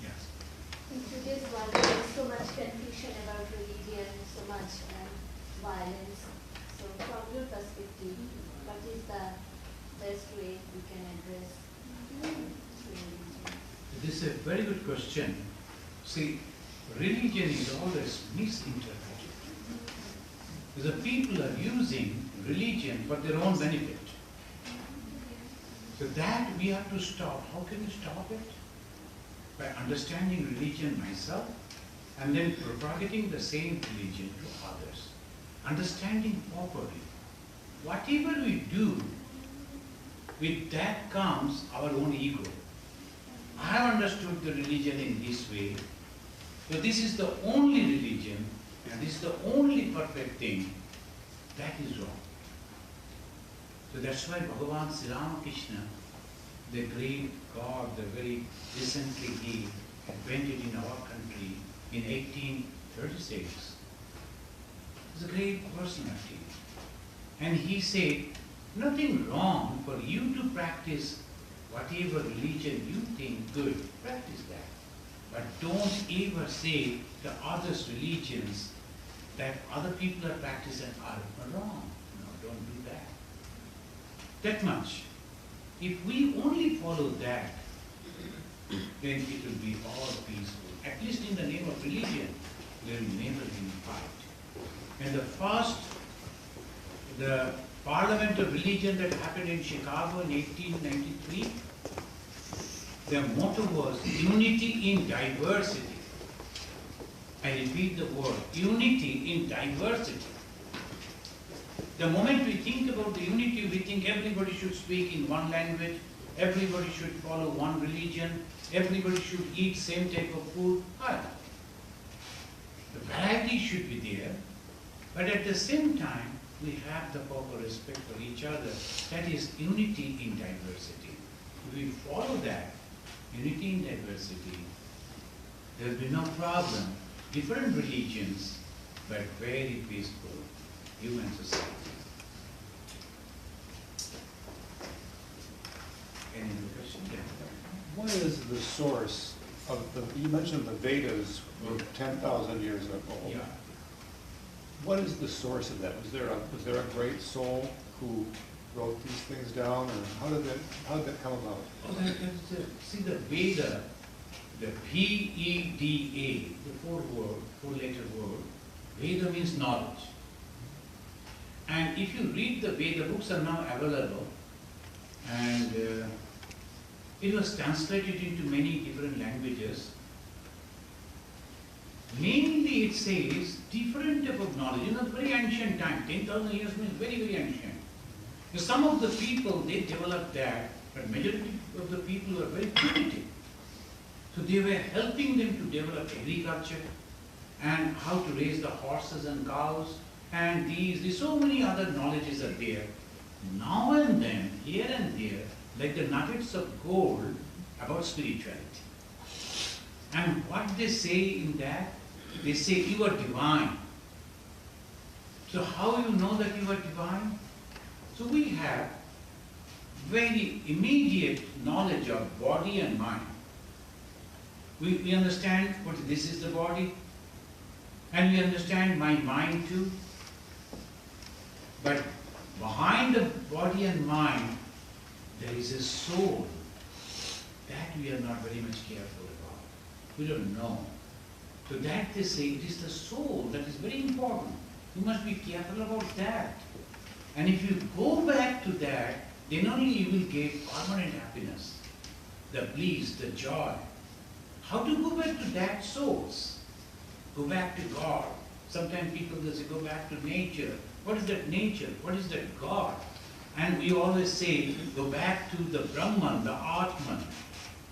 Yes. In today's world, there is so much confusion about religion, so much violence. So from your perspective, what is the best way we can address religion? This is a very good question. See, religion is always misinterpreted. The people are using religion for their own benefit. So that we have to stop. How can we stop it? By understanding religion myself and then propagating the same religion to others. Understanding properly. Whatever we do, with that comes our own ego. I have understood the religion in this way. So this is the only religion and this is the only perfect thing. That is wrong. So that's why Bhagavan Sri Ramakrishna, the great God, the very recently he advented in our country in 1836. He's a great personality. And he said, nothing wrong for you to practice whatever religion you think good, practice that. But don't ever say the others' religions that other people are practicing are wrong. No, don't do that. That much. If we only follow that, then it will be all peaceful. At least in the name of religion, there will never be a fight. And the Parliament of Religion that happened in Chicago in 1893, their motto was unity in diversity. I repeat the word, unity in diversity. The moment we think about the unity, we think everybody should speak in one language, everybody should follow one religion, everybody should eat same type of food. The variety should be there, but at the same time, we have the proper respect for each other. That is unity in diversity. If we follow that, unity in diversity, there will be no problem. Different religions, but very peaceful human society. Any other question? What is the source of you mentioned the Vedas were 10,000 years ago. Yeah. What is the source of that? Was there a great soul who wrote these things down, or how did that come about? Oh, see the Veda, the P-E-D-A, the four-letter word, Veda means knowledge. And if you read the Veda, books are now available, and it was translated into many different languages. Mainly it says different type of knowledge. Very ancient time, 10,000 years means very, very ancient. Some of the people, they developed that, but majority of the people were very primitive. So they were helping them to develop agriculture and how to raise the horses and cows, and these so many other knowledges are there. Now and then, here and there, like the nuggets of gold about spirituality. And what they say in that, they say you are divine. So how you know that you are divine? So we have very immediate knowledge of body and mind. We understand what this is the body, and we understand my mind too. But behind the body and mind, there is a soul that we are not very much careful about. We don't know. So that they say it is the soul that is very important. You must be careful about that. And if you go back to that, then only you will get permanent happiness, the bliss, the joy. How to go back to that source? Go back to God. Sometimes people will say, go back to nature. What is that nature? What is that God? And we always say, go back to the Brahman, the Atman,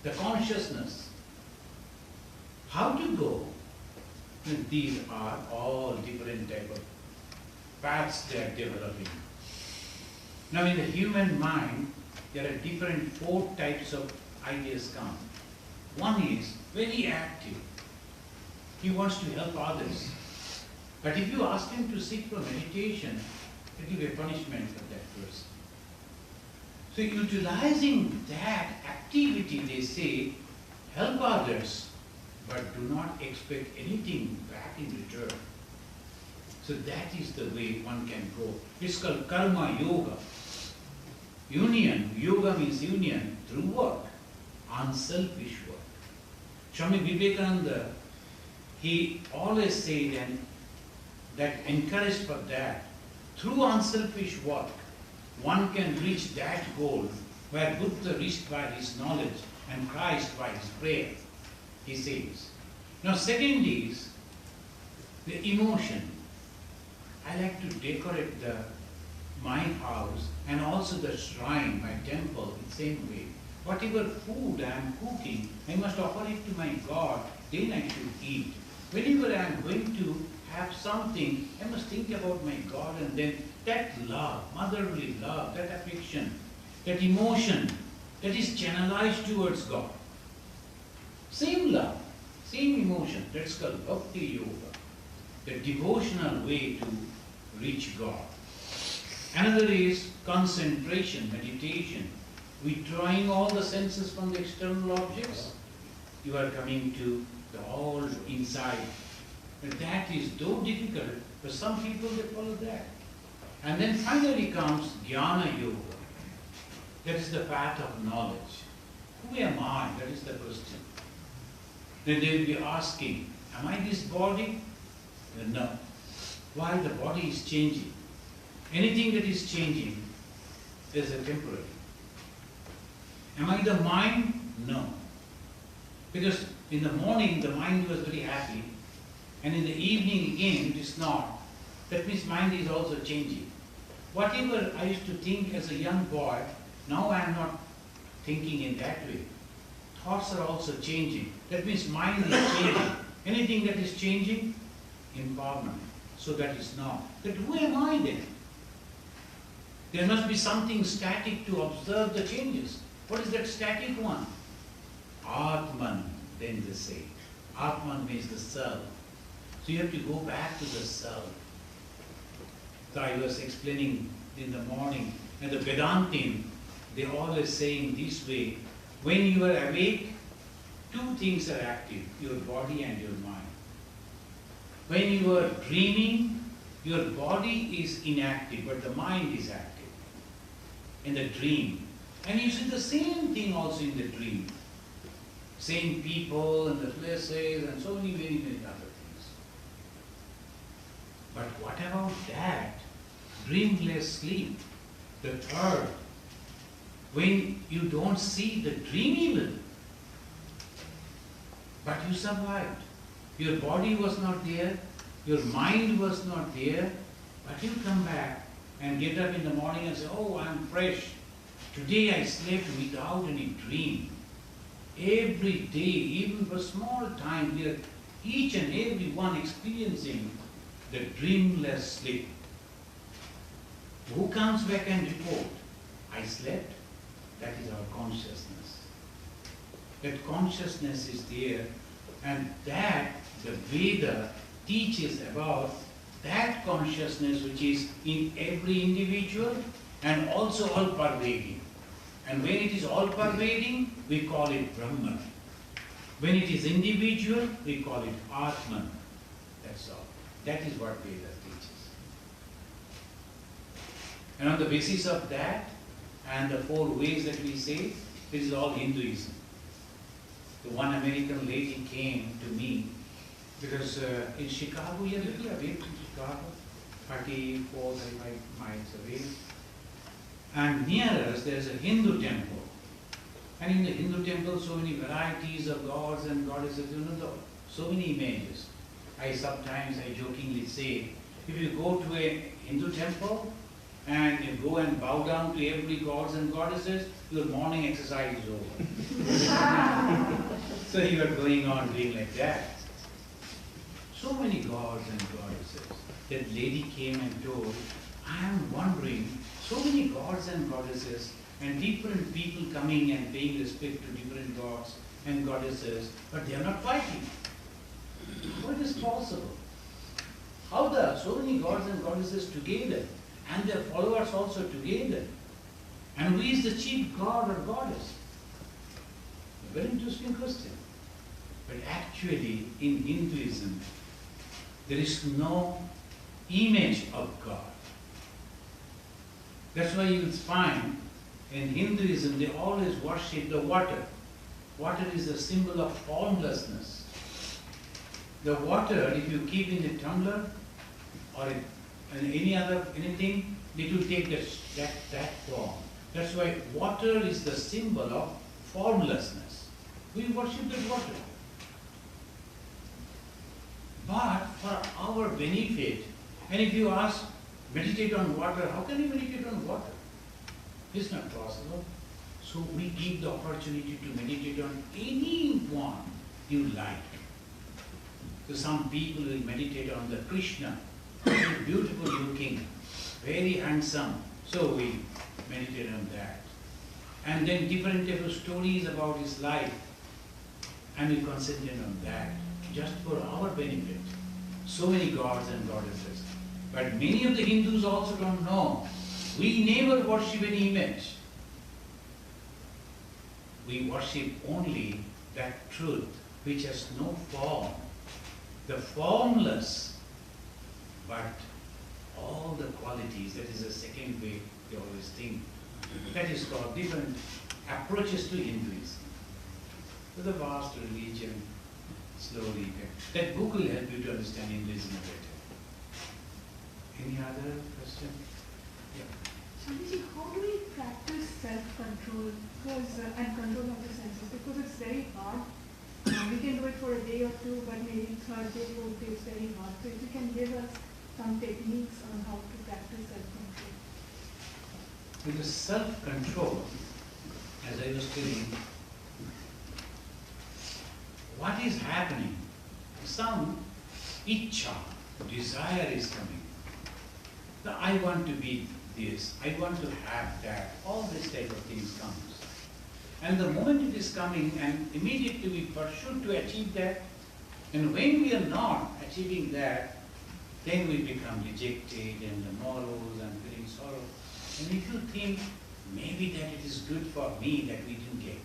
the consciousness. How to go? And these are all different type of paths they are developing. Now in the human mind, there are different 4 types of ideas come. One is very active. He wants to help others. But if you ask him to seek for meditation, it will be a punishment for that person. So utilizing that activity, they say, help others, but do not expect anything back in return. So that is the way one can go. It's called karma yoga. Union, yoga means union through work, unselfish work. Swami Vivekananda, he always said and that encouraged for that. Through unselfish work, one can reach that goal where Buddha reached by his knowledge and Christ by his prayer, he says. Now second is the emotion. I like to decorate my house and also the shrine, my temple, in the same way. Whatever food I am cooking, I must offer it to my God, then I should eat. Whenever I am going to have something, I must think about my God and then that love, motherly love, that affection, that emotion, that is channelized towards God. Same love, same emotion, that's called Bhakti Yoga, the devotional way to reach God. Another is concentration, meditation, withdrawing all the senses from the external objects. You are coming to the all inside. And that is though difficult, but some people they follow that. And then finally comes Jnana Yoga. That is the path of knowledge. Who am I? That is the question. Then they will be asking, am I this body? No. Why? The body is changing. Anything that is changing is a temporary. Am I the mind? No. Because in the morning the mind was very happy, and in the evening again it is not. That means mind is also changing. Whatever I used to think as a young boy, now I am not thinking in that way. Thoughts are also changing. That means mind is changing. Anything that is changing, impermanent. So that is not. But who am I then? There must be something static to observe the changes. What is that static one? Atman, then they say. Atman means the self. So you have to go back to the self. So I was explaining in the morning, and the Vedantin, they always saying this way, when you are awake, two things are active, your body and your mind. When you are dreaming, your body is inactive, but the mind is active in the dream. And you see the same thing also in the dream. Same people and the places and so many, many other things. But what about that? Dreamless sleep. The third, when you don't see the dream even, but you survived. Your body was not there, your mind was not there, but you come back and get up in the morning and say, oh, I'm fresh. Today I slept without any dream. Every day, even for small time, we are each and every one experiencing the dreamless sleep. Who comes back and report? I slept. That is our consciousness. That consciousness is there, and that the Veda teaches about that consciousness which is in every individual and also all-pervading. And when it is all-pervading, we call it Brahman. When it is individual, we call it Atman. That's all. That is what Veda teaches. And on the basis of that, and the four ways that we say, it is all Hinduism. The one American lady came to me, because in Chicago, we are a little away from Chicago, 34, 35 miles away. And near us, there is a Hindu temple. And in the Hindu temple, so many varieties of gods and goddesses, so many images. Sometimes I jokingly say, if you go to a Hindu temple, and you go and bow down to every gods and goddesses, your morning exercise is over. So you are going on doing like that. So many gods and goddesses. That lady came and told, I am wondering, so many gods and goddesses and different people coming and paying respect to different gods and goddesses, but they are not fighting. What is possible? How the so many gods and goddesses together and their followers also together? And who is the chief god or goddess? A very interesting question. But actually in Hinduism, there is no image of God. That's why you will find in Hinduism they always worship the water. Water is a symbol of formlessness. The water, if you keep in a tumbler or in any other anything, it will take that form. That's why water is the symbol of formlessness. We worship that water. But for our benefit, and if you ask, meditate on water, how can you meditate on water? It's not possible. So we give the opportunity to meditate on any one you like. So some people will meditate on the Krishna, very beautiful looking, very handsome. So we meditate on that. And then different type of stories about his life. And we concentrate on that, just for our benefit. So many gods and goddesses. But many of the Hindus also don't know. We never worship any image. We worship only that truth which has no form. The formless, but all the qualities. That is the second way they always think. That is called different approaches to Hinduism. So the vast religion, slowly. That book will help you to understand Hinduism better. Any other question? Yeah. Swamiji, how do we practice self-control and control of the senses? Because it's very hard. We can do it for a day or two, but maybe third day, fourth day, it's very hard. So if you can give us some techniques on how to practice self-control. With the self-control, as I was telling, what is happening? Some itcha, desire is coming. Now, I want to be this, I want to have that, all this type of things comes. And the moment it is coming, and immediately we pursue to achieve that, and when we are not achieving that, then we become rejected and the morals and feeling sorrow. And if you think, maybe that it is good for me that we didn't get.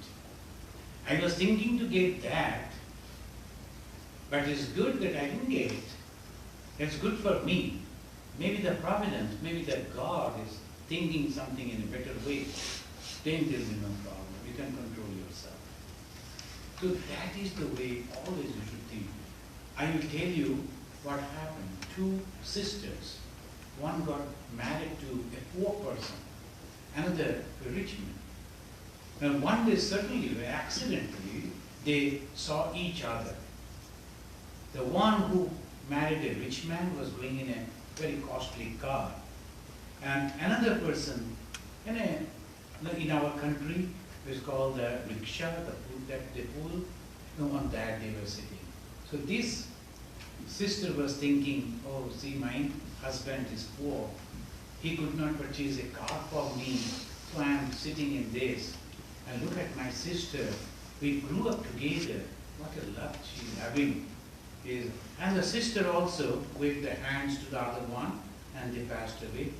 I was thinking to get that, but it's good that I didn't get it. It's good for me. Maybe the providence, maybe that God is thinking something in a better way. Then there will be no problem. You can control yourself. So that is the way always you should think. I will tell you what happened. Two sisters. One got married to a poor person, another a rich man. Now one day suddenly, accidentally, they saw each other. The one who married a rich man was going in a very costly car. And another person in our country is called the rickshaw, the pool, on that they were sitting. So this sister was thinking, oh, see, my husband is poor. He could not purchase a car for me, so I am sitting in this. And look at my sister. We grew up together. What a luck she's having. And the sister also waved their hands to the other one, and they passed away.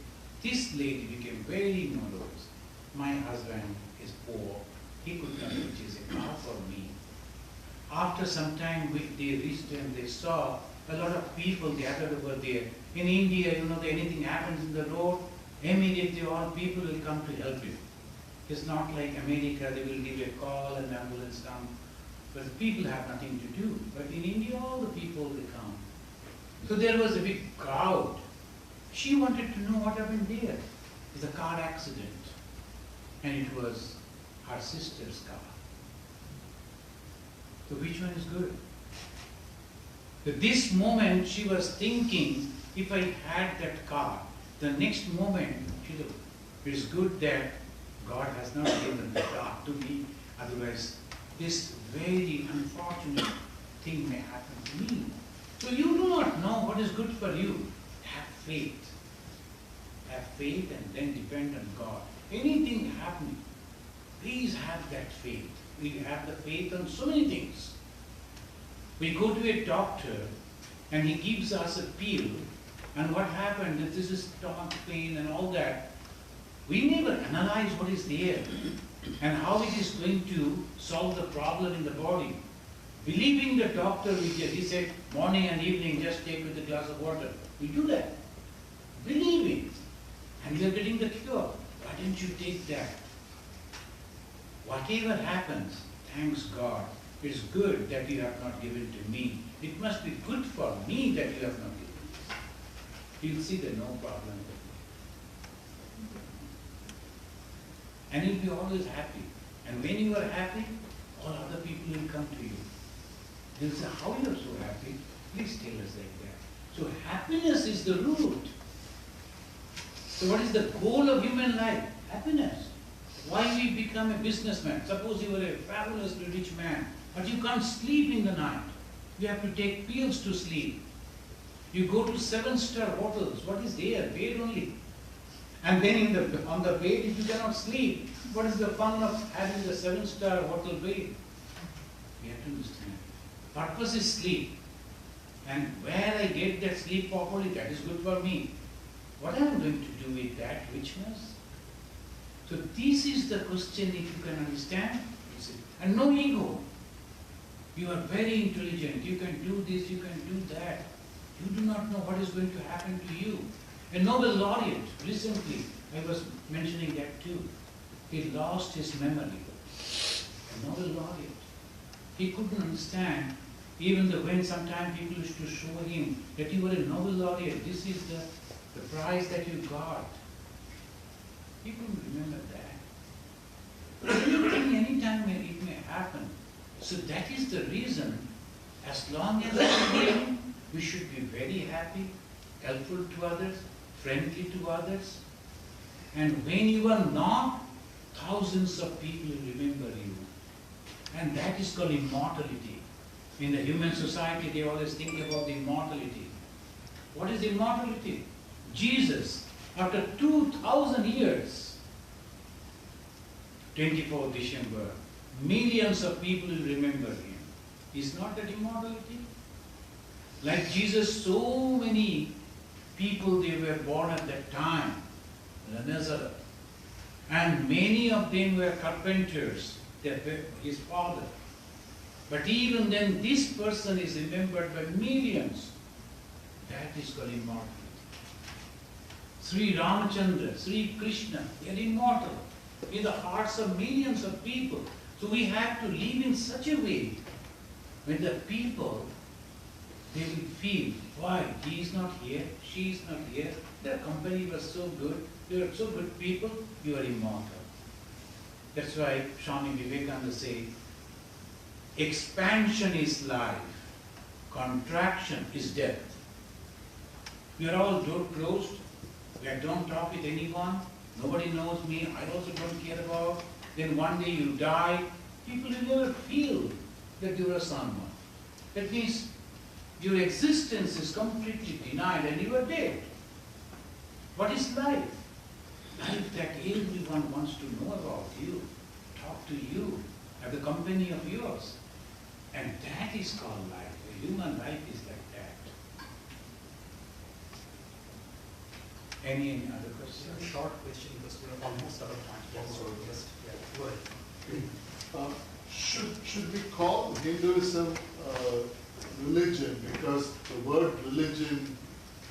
This lady became very morose. My husband is poor. He could not purchase a car for me. After some time, they reached and they saw a lot of people gathered over there. In India, anything happens in the road, immediately all people will come to help you. It's not like America, they will give a call and ambulance come. But the people have nothing to do. But in India, all the people will come. So there was a big crowd. She wanted to know what happened there. It's a car accident. And it was her sister's car. So which one is good? So this moment she was thinking, if I had that car, the next moment she thought, it's good that God has not given the car to me, otherwise this very unfortunate thing may happen to me. So you do not know what is good for you. Have faith. Have faith and then depend on God. Anything happening, please have that faith. We have the faith on so many things. We go to a doctor and he gives us a pill, and what happened is this is stomach pain and all that. We never analyze what is there and how it is going to solve the problem in the body. Believing the doctor, he said morning and evening just take with a glass of water. We do that. Believing. And we are getting the cure. Why don't you take that? Whatever happens, thanks God. It's good that you have not given to me. It must be good for me that you have not given. You'll see there's no problem. And you'll be always happy. And when you are happy, all other people will come to you. They'll say, how you are so happy? Please tell us like that. So happiness is the root. So what is the goal of human life? Happiness. Why we become a businessman? Suppose you were a fabulously rich man, but you can't sleep in the night. You have to take pills to sleep. You go to 7-star hotels. What is there? Bed only. And then on the bed, if you cannot sleep, what is the fun of having the 7-star hotel bed? We have to understand. Purpose is sleep. And where I get that sleep properly, that is good for me. What am I going to do with that richness? So this is the question, if you can understand. And no ego. You are very intelligent. You can do this, you can do that. You do not know what is going to happen to you. A Nobel laureate, recently, I was mentioning that too. He lost his memory. A Nobel laureate. He couldn't understand, even when sometimes people used to show him that you were a Nobel laureate, this is the prize that you got. He couldn't remember that. Anything, anytime it may happen. So that is the reason, as long as we are living, we should be very happy, helpful to others, friendly to others. And when you are not, thousands of people remember you. And that is called immortality. In the human society, they always think about the immortality. What is immortality? Jesus, after 2,000 years, 24th December, millions of people will remember him. Is not that immortality? Like Jesus, so many people, they were born at that time, Nazareth. And many of them were carpenters, his father. But even then, this person is remembered by millions. That is called immortality. Sri Ramachandra, Sri Krishna, they are immortal in the hearts of millions of people. So we have to live in such a way when the people, they will feel, why, he is not here, she is not here, their company was so good, they are so good people, you are immortal. That's why Swami Vivekananda says, expansion is life, contraction is death. We are all door closed, we don't talk with anyone, nobody knows me, I also don't care about. Then one day you die, people will never feel that you are someone. That means your existence is completely denied and you are dead. What is life? Life that everyone wants to know about you, talk to you, have the company of yours. And that is called life. The human life is like that. Any other questions? A short question because we are almost out of time. So just, go ahead. Should we call Hinduism religion, because the word religion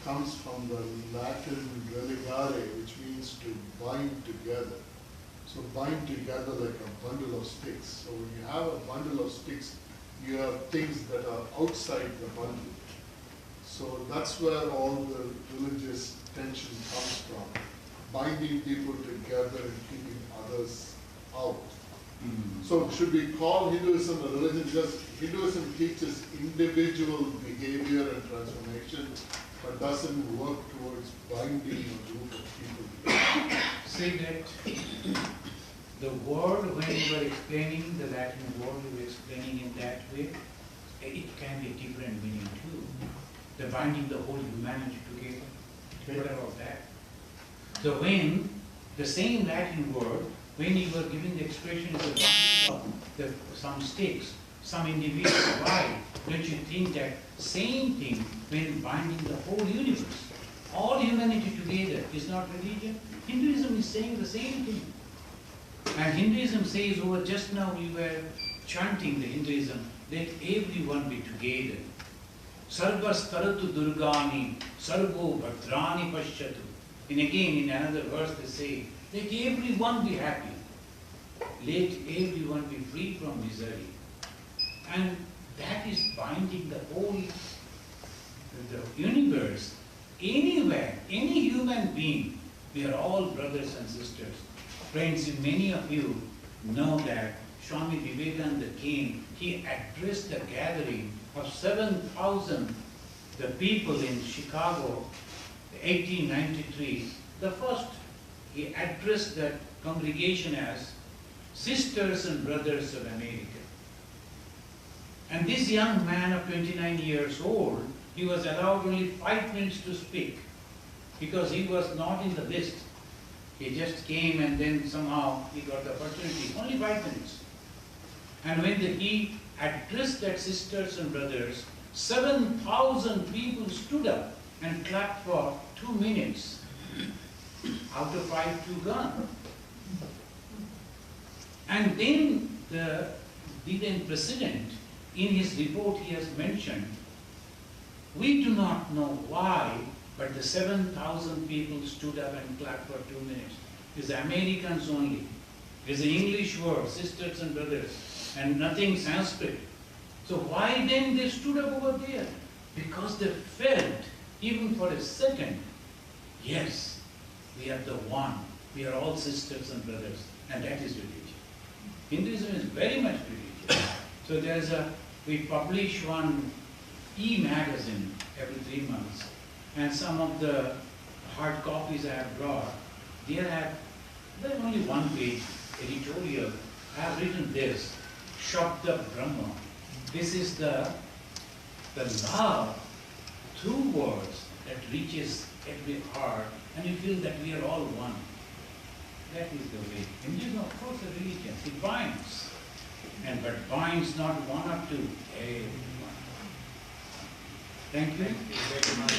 comes from the Latin religare, which means to bind together. So bind together like a bundle of sticks. So when you have a bundle of sticks, you have things that are outside the bundle. So that's where all the religious tension comes from. Binding people together and keeping others out. So should we call Hinduism a religion? Because Hinduism teaches individual behavior and transformation, but doesn't work towards binding a group of people together. Say that the word, when you were explaining the Latin word, you were explaining in that way, it can be a different meaning too. The binding the whole humanity together. What about that? So when the same Latin word, when you were giving the expression of the binding of some sticks, some individual, why don't you think that same thing when binding the whole universe, all humanity together is not religion? Hinduism is saying the same thing. And Hinduism says, over just now we were chanting the Hinduism, let everyone be together. Sarva staratu durgani, sarvo bhadrani pashyatu. And again in another verse they say, let everyone be happy. Let everyone be free from misery. And that is binding the whole the universe. Anywhere, any human being, we are all brothers and sisters. Friends, many of you know that Swami Vivekananda came, he addressed the gathering of 7,000 the people in Chicago, 1893. The first, he addressed that congregation as Sisters and Brothers of America. And this young man of 29 years old, he was allowed only 5 minutes to speak because he was not in the list. He just came and then somehow he got the opportunity, only 5 minutes. And when he addressed that sisters and brothers, 7,000 people stood up and clapped for 2 minutes. Out of 5, 2 gone. And then the then president, in his report he has mentioned, we do not know why, but the 7,000 people stood up and clapped for 2 minutes. It's Americans only. It's the English word, sisters and brothers, and nothing Sanskrit. So why then they stood up over there? Because they felt, even for a second, yes, we are the one. We are all sisters and brothers, and that is religion. Hinduism is very much religion. So we publish one e-magazine every 3 months, and some of the hard copies I have brought, there's only 1 page editorial. I have written this, Shabda Brahma. This is the love through words that reaches every heart, and you feel that we are all one. That is the way. Hinduism, of course, a religion. It binds. But binds not 1 or 2. Everyone. Thank you. Very much.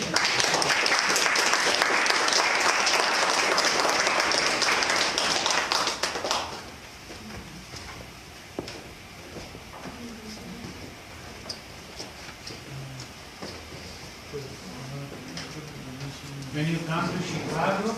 When you come to Chicago,